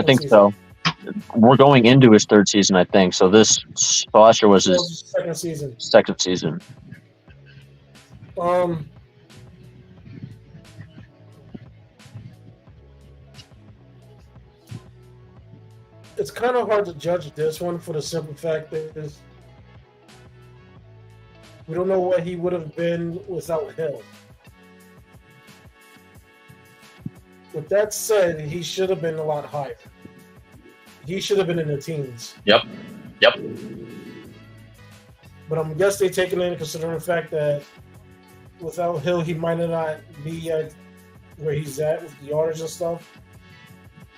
[SPEAKER 2] think
[SPEAKER 1] season?
[SPEAKER 2] so. We're going into his 3rd season, I think. So last year was his
[SPEAKER 1] 2nd season.
[SPEAKER 2] 2nd season.
[SPEAKER 1] It's kind of hard to judge this one for the simple fact that we don't know what he would have been without Hill. With that said, he should have been a lot higher. He should have been in the teens.
[SPEAKER 3] Yep.
[SPEAKER 1] But I guess they take it into consideration the fact that without Hill, he might not be at where he's at with the yardage and stuff.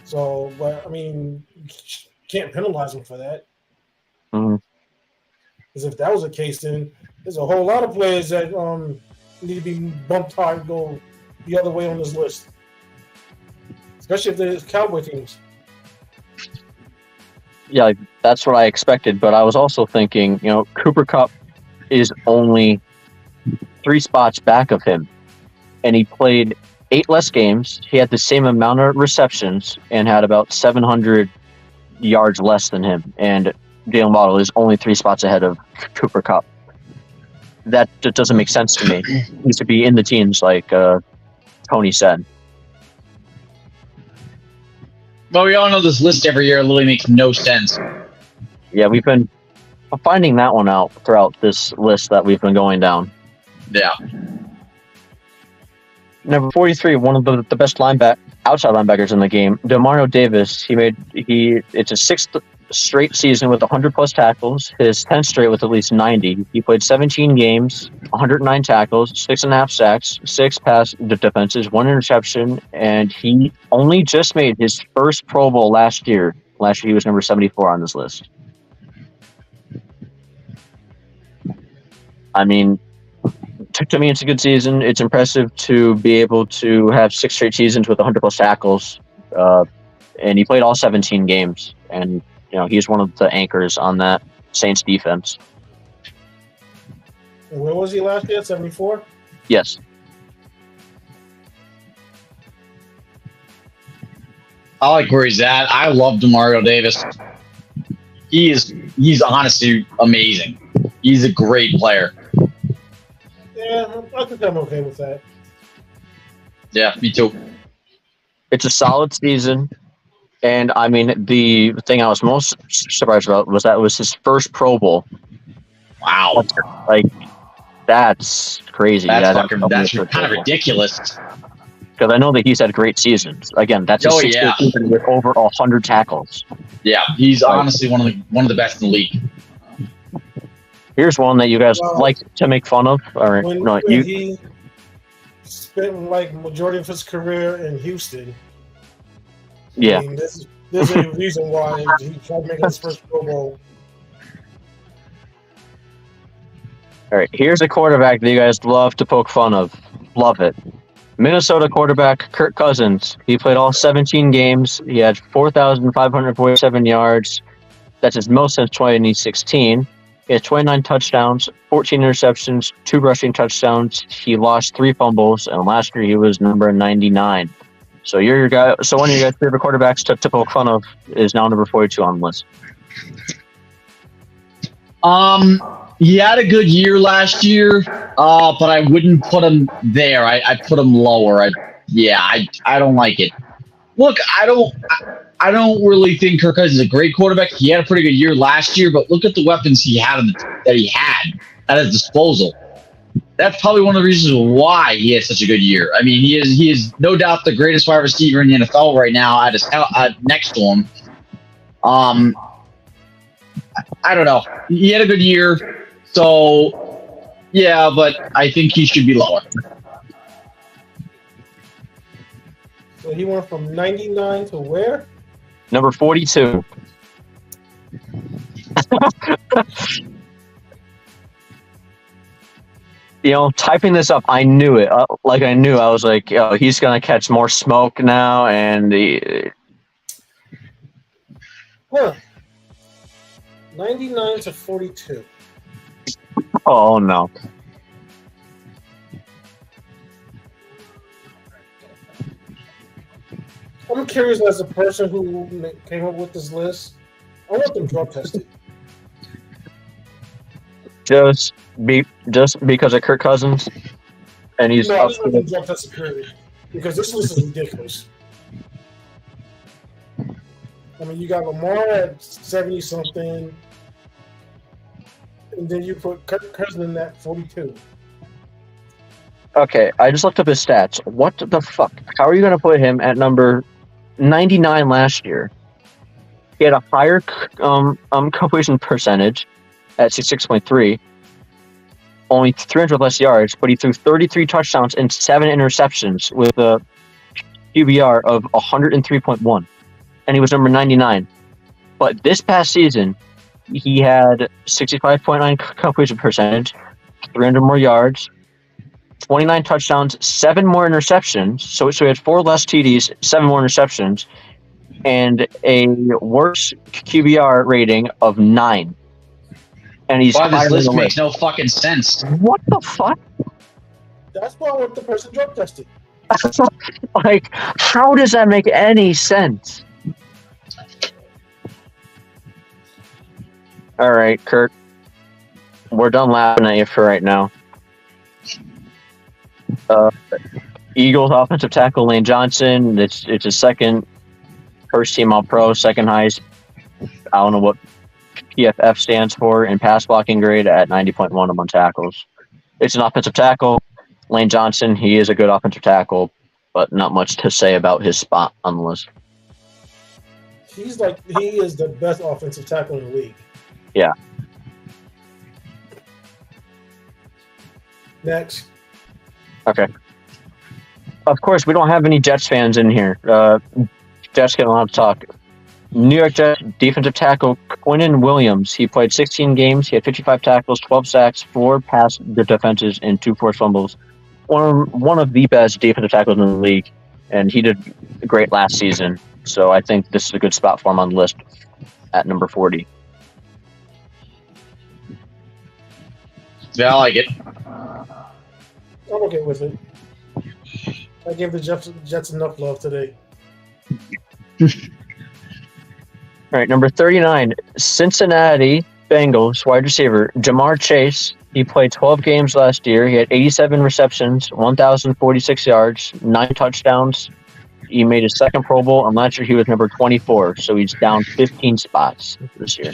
[SPEAKER 1] So, but I mean, you can't penalize him for that.
[SPEAKER 2] Mm-hmm.
[SPEAKER 1] Because if that was the case, then there's a whole lot of players that need to be bumped high and go the other way on this list. Especially if they're Cowboy teams.
[SPEAKER 2] Yeah, that's what I expected. But I was also thinking, Cooper Kupp is only 3 spots back of him. And he played 8 less games. He had the same amount of receptions and had about 700 yards less than him. And Jalen Waddle is only 3 spots ahead of Cooper Kupp. That just doesn't make sense to me. He needs to be in the teams, like Tony said.
[SPEAKER 3] But we all know this list every year literally makes no sense.
[SPEAKER 2] Yeah, we've been finding that one out throughout this list that we've been going down.
[SPEAKER 3] Yeah.
[SPEAKER 2] Number 43, one of the best outside linebackers in the game, Demario Davis. It's his 6th straight season with 100-plus tackles, his 10th straight with at least 90. He played 17 games, 109 tackles, 6.5 sacks, 6 pass defenses, 1 interception, and he only just made his first Pro Bowl last year. Last year he was number 74 on this list. I mean, to me, it's a good season. It's impressive to be able to have 6 straight seasons with 100-plus tackles, and he played all 17 games, and he's one of the anchors on that Saints defense.
[SPEAKER 1] And where was he last year? 74?
[SPEAKER 2] Yes.
[SPEAKER 3] I like where he's at. I love Demario Davis. He's honestly amazing. He's a great player.
[SPEAKER 1] Yeah, I think I'm okay with that.
[SPEAKER 3] Yeah, me too.
[SPEAKER 2] It's a solid season. And I mean, the thing I was most surprised about was that it was his first Pro Bowl.
[SPEAKER 3] Wow,
[SPEAKER 2] Like, that's crazy.
[SPEAKER 3] that's
[SPEAKER 2] That's
[SPEAKER 3] kind of ridiculous.
[SPEAKER 2] Because I know that he's had great seasons. Again, that's a 6-year season with over 100 tackles.
[SPEAKER 3] Yeah, he's honestly one of the best in the league.
[SPEAKER 2] Here's one that you guys like to make fun of. Or
[SPEAKER 1] when he spent like majority of his career in Houston.
[SPEAKER 2] Yeah.
[SPEAKER 1] I mean, there's a reason why he tried making his first Pro Bowl.
[SPEAKER 2] All right, here's a quarterback that you guys love to poke fun of. Love it. Minnesota quarterback Kirk Cousins. He played all 17 games. He had 4,547 yards. That's his most since 2016. He has 29 touchdowns, 14 interceptions, 2 rushing touchdowns. He lost 3 fumbles, and last year he was number 99. So you're your guy. So one of your guys' favorite quarterbacks to poke fun of is now number 42 on the list.
[SPEAKER 3] He had a good year last year, but I wouldn't put him there. I put him lower. I don't like it. Look, I don't really think Kirk Cousins is a great quarterback. He had a pretty good year last year, but look at the weapons he had at his disposal. That's probably one of the reasons why he had such a good year. I mean, he is no doubt the greatest wide receiver in the NFL right now. Next to him. I don't know. He had a good year, so yeah, but I think he should be lower.
[SPEAKER 1] So he went from 99 to where?
[SPEAKER 2] Number 42. Typing this up, I knew it. I was like, oh, he's going to catch more smoke now. And
[SPEAKER 1] 99 to 42.
[SPEAKER 2] Oh, no.
[SPEAKER 1] I'm curious as a person who came up with this list. I want them drug tested.
[SPEAKER 2] Just because of Kirk Cousins, and he's
[SPEAKER 1] no, I just want them drug tested, period. Because this list is ridiculous. I mean, you got Lamar at 70-something, and then you put Kirk Cousins at 42.
[SPEAKER 2] Okay, I just looked up his stats. What the fuck? How are you going to put him at number 99 last year? He had a higher completion percentage at 66.3, only 300 less yards, but he threw 33 touchdowns and 7 interceptions with a QBR of 103.1, and he was number 99. But this past season, he had 65.9 completion percentage, 300 more yards, 29 touchdowns, 7 more interceptions. So he had 4 less TDs, 7 more interceptions, and a worse QBR rating of 9. And he's
[SPEAKER 3] this list makes no fucking sense.
[SPEAKER 2] What the fuck?
[SPEAKER 1] That's why I want the person drug tested.
[SPEAKER 2] Like, how does that make any sense? All right, Kirk. We're done laughing at you for right now. Eagles offensive tackle Lane Johnson. It's his second first team All-Pro, second highest. I don't know what PFF stands for in pass blocking grade at 90.1 among tackles. It's an offensive tackle. Lane Johnson, he is a good offensive tackle, but not much to say about his spot on the list.
[SPEAKER 1] He is the best offensive tackle in the league.
[SPEAKER 2] Yeah.
[SPEAKER 1] Next.
[SPEAKER 2] Okay. Of course, we don't have any Jets fans in here. Jets get allowed to talk. New York Jets defensive tackle Quinnen Williams. He played 16 games. He had 55 tackles, 12 sacks, 4 pass defenses, and 2 forced fumbles. One of the best defensive tackles in the league, and he did great last season. So I think this is a good spot for him on the list at number 40.
[SPEAKER 3] Yeah, I like it.
[SPEAKER 1] I'm okay with it. I gave the Jets enough love today.
[SPEAKER 2] All right, number 39, Cincinnati Bengals wide receiver Jamar Chase. He played 12 games last year. He had 87 receptions, 1,046 yards, 9 touchdowns. He made his second Pro Bowl, and last year he was number 24, so he's down 15 spots this year.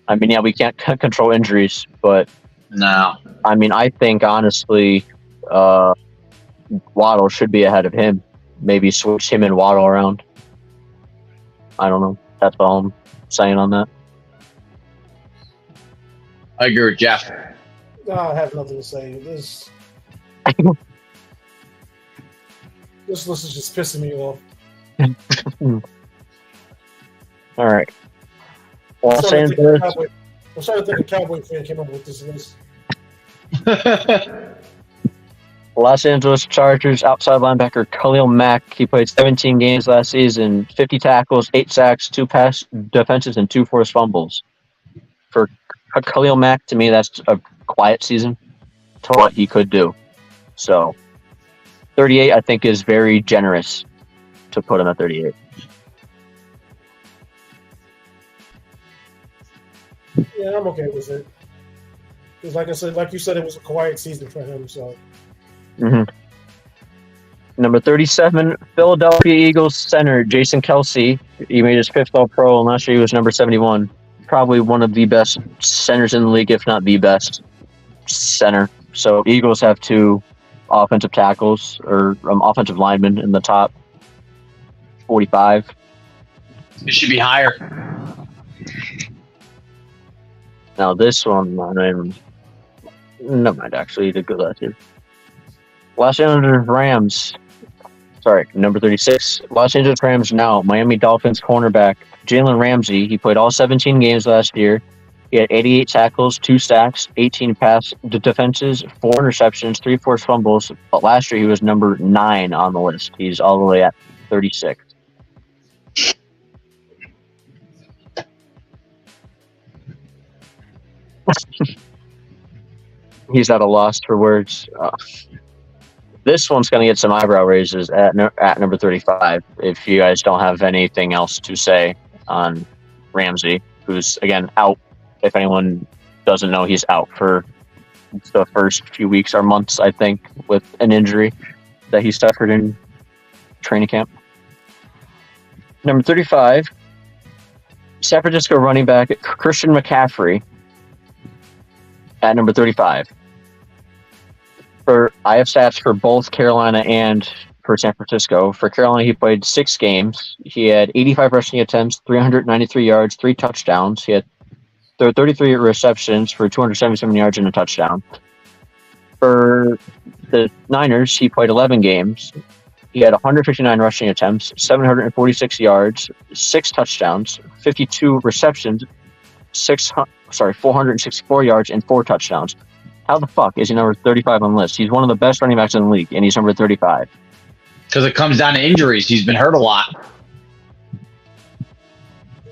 [SPEAKER 2] I mean, yeah, we can't control injuries, but
[SPEAKER 3] No.
[SPEAKER 2] I mean, I think honestly, Waddle should be ahead of him. Maybe switch him and Waddle around. I don't know. That's all I'm saying on that.
[SPEAKER 3] I agree with Jeff.
[SPEAKER 1] I have nothing to say. This list is just pissing me off.
[SPEAKER 2] All right. Los
[SPEAKER 1] I'm
[SPEAKER 2] Angeles.
[SPEAKER 1] starting to think a Cowboy fan came up with this list.
[SPEAKER 2] Los Angeles Chargers outside linebacker Khalil Mack. He played 17 games last season, 50 tackles, 8 sacks, 2 pass defenses, and 2 forced fumbles. For Khalil Mack, to me, that's a quiet season to what he could do. So, 38, I think, is very generous to put him at 38.
[SPEAKER 1] Yeah, I'm okay with it. Because, like you said, it was a quiet season for him. So,
[SPEAKER 2] Number 37, Philadelphia Eagles center Jason Kelce. He made his 5th All-Pro, and last year he was number 71. Probably one of the best centers in the league, if not the best center. So Eagles have 2 offensive tackles or offensive linemen in the top 45.
[SPEAKER 3] It should be higher.
[SPEAKER 2] Now this one, never mind. Actually, he did good last year. Los Angeles Rams. Sorry, number 36. Los Angeles Rams now. Miami Dolphins cornerback Jalen Ramsey. He played all 17 games last year. He had 88 tackles, 2 sacks, 18 pass defenses, 4 interceptions, 3 forced fumbles. But last year he was number 9 on the list. He's all the way at 36. He's at a loss for words. This one's going to get some eyebrow raises at number 35 if you guys don't have anything else to say on Ramsey, who's, again, out. If anyone doesn't know, he's out for the first few weeks or months, I think, with an injury that he suffered in training camp. Number 35, San Francisco running back Christian McCaffrey at number 35. I have stats for both Carolina and for San Francisco. For Carolina, he played 6 games. He had 85 rushing attempts, 393 yards, 3 touchdowns. He had 33 receptions for 277 yards and a touchdown. For the Niners, he played 11 games. He had 159 rushing attempts, 746 yards, 6 touchdowns, 52 receptions, 464 yards, and 4 touchdowns. How the fuck is he number 35 on the list? He's one of the best running backs in the league, and he's number 35.
[SPEAKER 3] Because it comes down to injuries. He's been hurt a lot.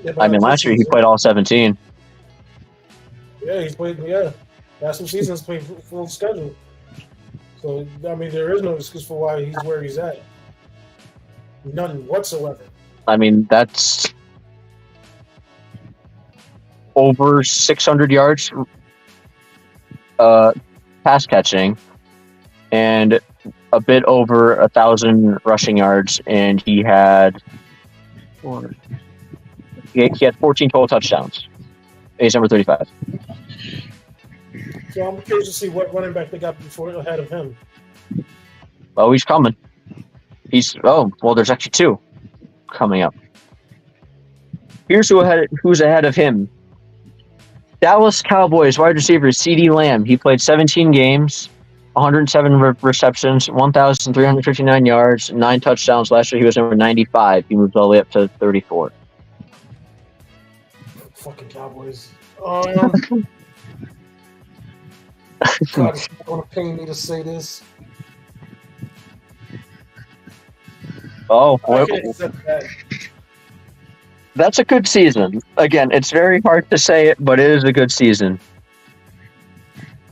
[SPEAKER 1] yeah,
[SPEAKER 2] I mean, last year he played all 17.
[SPEAKER 1] Yeah, he's played. Yeah, last 2 seasons played full schedule. So I mean, there is no excuse for why he's where he's at. None whatsoever.
[SPEAKER 2] I mean, that's over 600 yards pass catching and a bit over 1,000 rushing yards, and he had 14 total touchdowns. He's number 35.
[SPEAKER 1] So I'm curious to see what running back they got ahead of him.
[SPEAKER 2] Oh, he's coming. There's actually 2 coming up. Here's who's ahead of him. Dallas Cowboys wide receiver CeeDee Lamb. He played 17 games, 107 receptions, 1,359 yards, 9 touchdowns. Last year he was number 95. He moved all the way up to 34.
[SPEAKER 1] Fucking Cowboys. God, it's going to pain me to say this.
[SPEAKER 2] Oh,
[SPEAKER 1] I can't accept that.
[SPEAKER 2] That's a good season. Again, it's very hard to say it, but it is a good season.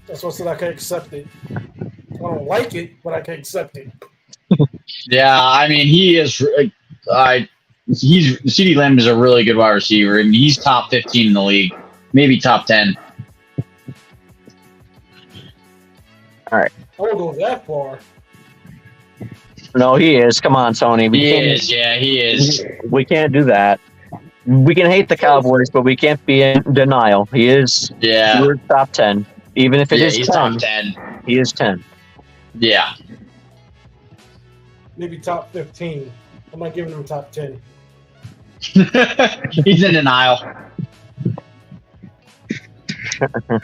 [SPEAKER 1] That's what I said. I can't accept it. I don't like it, but I can't accept it.
[SPEAKER 3] Yeah, I mean, he is. CeeDee Lamb is a really good wide receiver, and he's top 15 in the league, maybe top 10.
[SPEAKER 2] All right.
[SPEAKER 1] I won't go that far.
[SPEAKER 2] No, he is. Come on, Tony.
[SPEAKER 3] He is.
[SPEAKER 2] We can't do that. We can hate the Cowboys, but we can't be in denial. He is.
[SPEAKER 3] Yeah.
[SPEAKER 2] We're top 10, even if it is
[SPEAKER 3] he's
[SPEAKER 2] 10.
[SPEAKER 3] top 10.
[SPEAKER 2] He is 10.
[SPEAKER 3] Yeah.
[SPEAKER 1] Maybe top 15. I'm not giving him top 10.
[SPEAKER 3] He's in denial.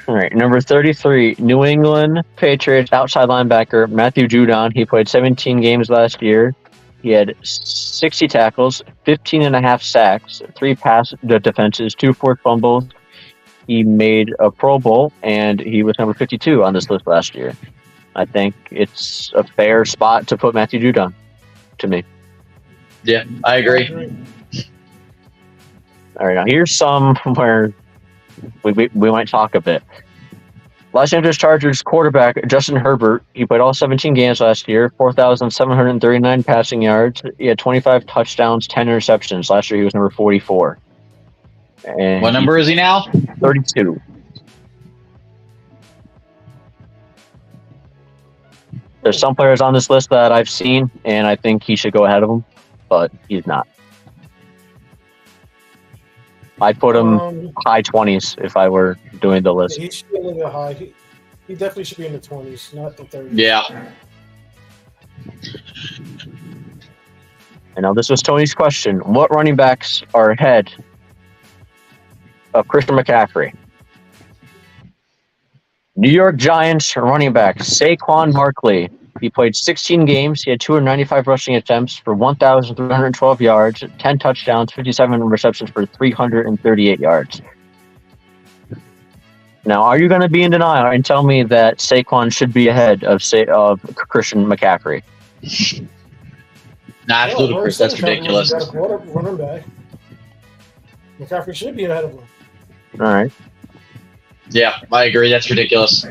[SPEAKER 2] All right, number 33, New England Patriots outside linebacker Matthew Judon. He played 17 games last year. He had 60 tackles, 15 and a half sacks, 3 pass defenses, 2 forced fumbles. He made a Pro Bowl, and he was number 52 on this list last year. I think it's a fair spot to put Matthew Judon, to me.
[SPEAKER 3] Yeah, I agree.
[SPEAKER 2] All right, now here's some where we might talk a bit. Los Angeles Chargers quarterback Justin Herbert, he played all 17 games last year, 4,739 passing yards. He had 25 touchdowns, 10 interceptions. Last year he was number 44. And
[SPEAKER 3] what number is he now?
[SPEAKER 2] 32. There's some players on this list that I've seen, and I think he should go ahead of him, but he's not. I'd put him high 20s if I were doing the list.
[SPEAKER 1] He should be a little bit high. He definitely should be in the 20s, not the 30s.
[SPEAKER 3] Yeah.
[SPEAKER 2] And now this was Tony's question. What running backs are ahead of Christian McCaffrey? New York Giants running back Saquon Barkley. He played 16 games. He had 295 rushing attempts for 1,312 yards, 10 touchdowns, 57 receptions for 338 yards. Now, are you going to be in denial and tell me that Saquon should be ahead of Christian McCaffrey?
[SPEAKER 3] Nah, that's ludicrous. That's ridiculous.
[SPEAKER 1] Running back. McCaffrey should be ahead of him.
[SPEAKER 2] All right.
[SPEAKER 3] Yeah, I agree. That's ridiculous.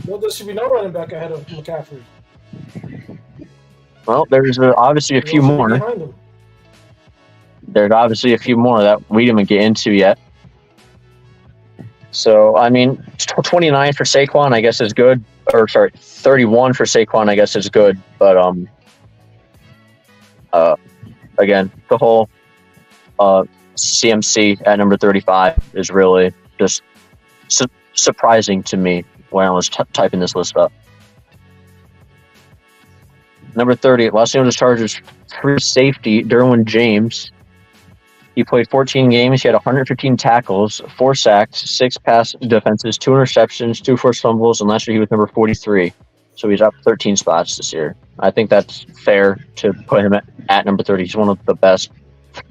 [SPEAKER 1] Well, there should be no running back ahead of McCaffrey.
[SPEAKER 2] Well, there's obviously a few more. There's obviously a few more that we didn't get into yet. So, I mean, 29 for Saquon, I guess, is good. Or, sorry, 31 for Saquon, I guess, is good. But, again, the whole CMC at number 35 is really just surprising to me when I was typing this list up. Number 30, Los Angeles Chargers free safety Derwin James. He played 14 games. He had 115 tackles, 4 sacks, 6 pass defenses, 2 interceptions, 2 forced fumbles, and last year he was number 43. So he's up 13 spots this year. I think that's fair to put him at number 30. He's one of the best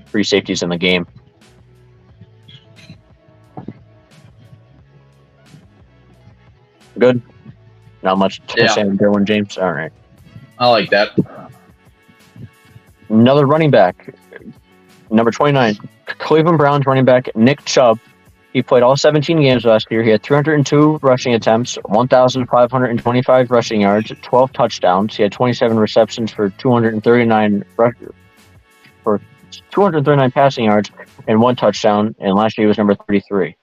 [SPEAKER 2] free safeties in the game. Good. Not much to say on Derwin James. All right.
[SPEAKER 3] I like that.
[SPEAKER 2] Another running back, number 29, Cleveland Browns running back Nick Chubb. He played all 17 games last year. He had 302 rushing attempts, 1,525 rushing yards, 12 touchdowns. He had 27 receptions for 239 passing yards and 1 touchdown. And last year he was number 33.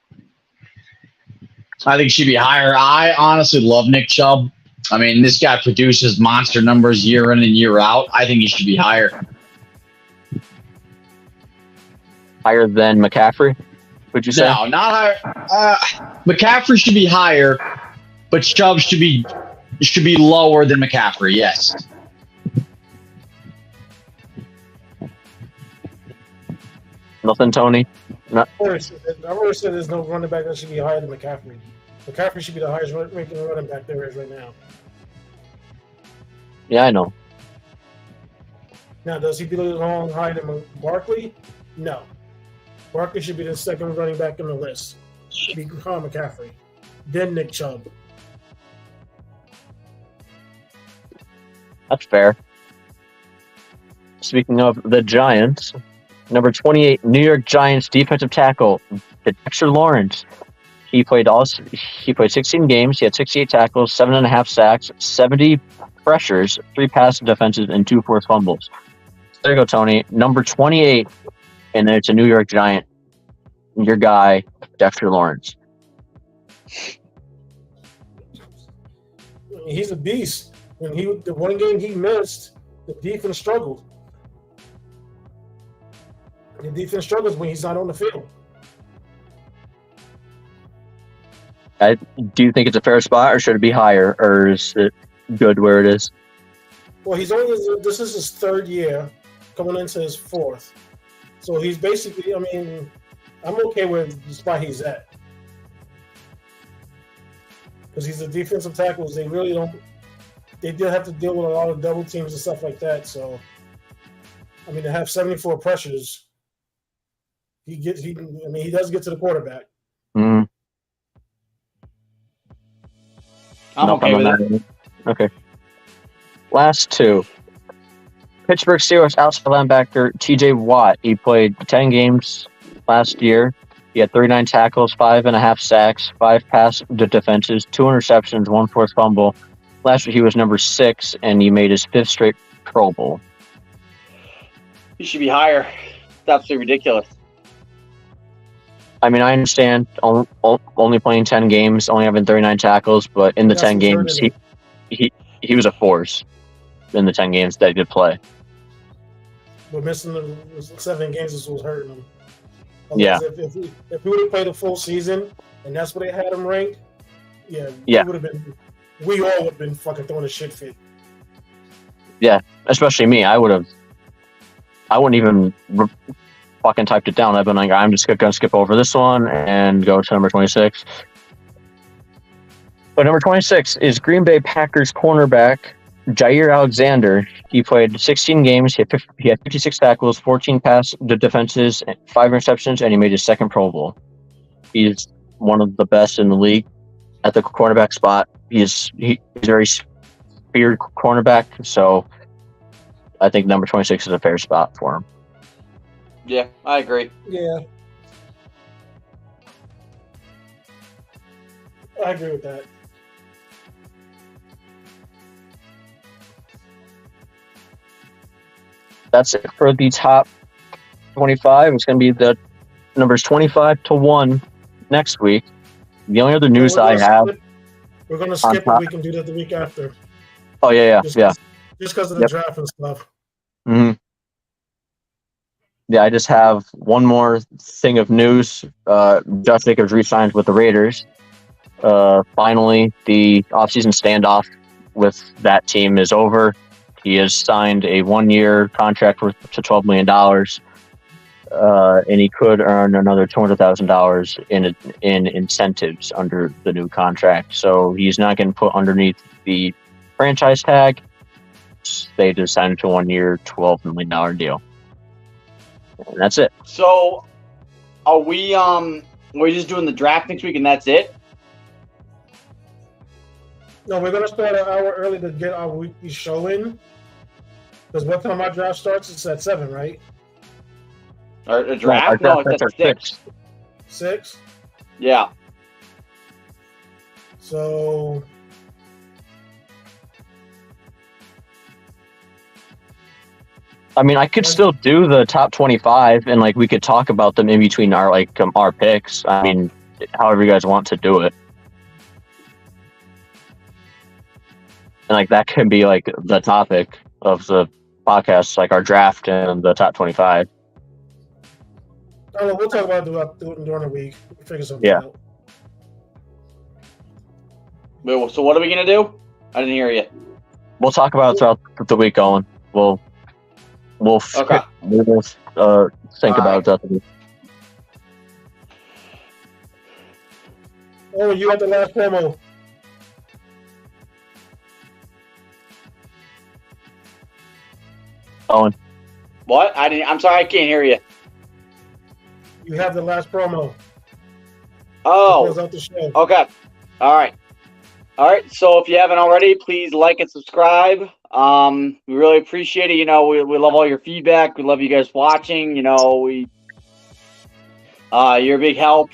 [SPEAKER 3] I think he should be higher. I honestly love Nick Chubb. I mean, this guy produces monster numbers year in and year out. I think he should be higher.
[SPEAKER 2] Higher than McCaffrey, would you say?
[SPEAKER 3] No, not higher. McCaffrey should be higher, but Chubb should be lower than McCaffrey, yes.
[SPEAKER 2] Nothing, Tony?
[SPEAKER 1] I've already said there's no running back that should be higher than McCaffrey. McCaffrey should be the highest ranking running back there is right now.
[SPEAKER 2] Yeah, I know.
[SPEAKER 1] Now, does he belong higher than Barkley? No. Barkley should be the second running back on the list. Behind McCaffrey. Then Nick Chubb.
[SPEAKER 2] That's fair. Speaking of the Giants, number 28, New York Giants defensive tackle, Dexter Lawrence. He played 16 games. He had 68 tackles, 7.5 sacks, 70 pressures, 3 passive defenses, and 2 forced fumbles. There you go, Tony. Number 28, and it's a New York Giant. Your guy, Dexter Lawrence.
[SPEAKER 1] He's a beast. The one game he missed, the defense struggled. The defense struggles when he's not on the field.
[SPEAKER 2] Do you think it's a fair spot, or should it be higher, or is it good where it is?
[SPEAKER 1] Well, this is his 3rd year, coming into his 4th. So he's basically, I'm okay with the spot he's at. Because he's a defensive tackle. They did have to deal with a lot of double teams and stuff like that. So, to have 74 pressures, he does get to the quarterback.
[SPEAKER 2] Mm.
[SPEAKER 3] I'm okay with that.
[SPEAKER 2] Okay. Last 2. Pittsburgh Steelers outside linebacker TJ Watt. He played 10 games last year. He had 39 tackles, 5.5 sacks, 5 pass defenses, 2 interceptions, 1 forced fumble. Last year he was number 6, and he made his 5th straight Pro Bowl.
[SPEAKER 3] He should be higher. It's absolutely ridiculous.
[SPEAKER 2] I understand only playing 10 games, only having 39 tackles, but in the 10 games, he was a force in the 10 games that he did play.
[SPEAKER 1] But missing the 7 games was hurting him.
[SPEAKER 2] Yeah.
[SPEAKER 1] If he would have played a full season and that's where they had him ranked, we all would have been fucking throwing a shit fit.
[SPEAKER 2] Yeah, especially me. I wouldn't even fucking typed it down. I've been like, I'm just going to skip over this one and go to number 26. But number 26 is Green Bay Packers cornerback Jair Alexander. He played 16 games. He had 56 tackles, 14 pass defenses, 5 interceptions, and he made his 2nd Pro Bowl. He's one of the best in the league at the cornerback spot. He's a very feared cornerback, so I think number 26 is a fair spot for him.
[SPEAKER 3] Yeah, I agree.
[SPEAKER 1] Yeah. I agree with that.
[SPEAKER 2] That's it for the top 25. It's going to be the numbers 25 to 1 next week. The only other news I have...
[SPEAKER 1] We're going to skip it. We can do that the week after.
[SPEAKER 2] Oh, yeah.
[SPEAKER 1] Just because of the draft and stuff.
[SPEAKER 2] Mm-hmm. Yeah, I just have one more thing of news. Josh Jacobs re-signed with the Raiders. Finally, the offseason standoff with that team is over. He has signed a 1-year contract worth up to $12 million, and he could earn another $200,000 in incentives under the new contract. So he's not getting put underneath the franchise tag. They just signed a 1-year, $12 million deal. And that's it.
[SPEAKER 3] So, are we just doing the draft next week and that's it?
[SPEAKER 1] No, we're gonna start an hour early to get our weekly show in. Because what time our draft starts? It's at 7, right?
[SPEAKER 3] Our draft? No, it's at 6.
[SPEAKER 1] 6?
[SPEAKER 3] Yeah.
[SPEAKER 1] So
[SPEAKER 2] I could still do the top 25, and we could talk about them in between our our picks. However you guys want to do it, and that can be the topic of the podcast, our draft and the top 25.
[SPEAKER 1] I don't know, we'll talk about it during the week. We'll figure something out.
[SPEAKER 3] So what are we gonna do? I didn't hear you.
[SPEAKER 2] We'll talk about it throughout the week, Owen. We'll think about it.
[SPEAKER 1] Oh, you had the last promo.
[SPEAKER 2] Owen.
[SPEAKER 3] What? I'm sorry, I can't hear you.
[SPEAKER 1] You have the last promo.
[SPEAKER 3] Oh.
[SPEAKER 1] Close out the show.
[SPEAKER 3] Okay. All right. So if you haven't already, please like and subscribe. We really appreciate it. We love all your feedback. We love you guys watching. You're a big help.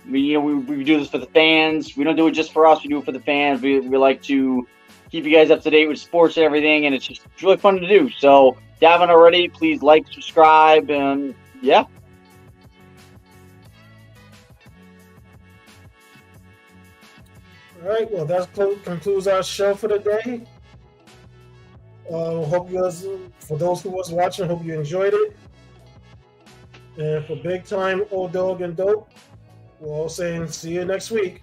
[SPEAKER 3] We do this for the fans. We don't do it just for us. We do it for the fans. We like to
[SPEAKER 4] keep you guys up to date with sports and everything, and it's really fun to do. So if you haven't already, please like, subscribe, and yeah.
[SPEAKER 1] All right, well, that concludes our show for the day. Hope you guys, for those who was watching, hope you enjoyed it. And for Big Time, Old Dog, and Dope, we're all saying see you next week.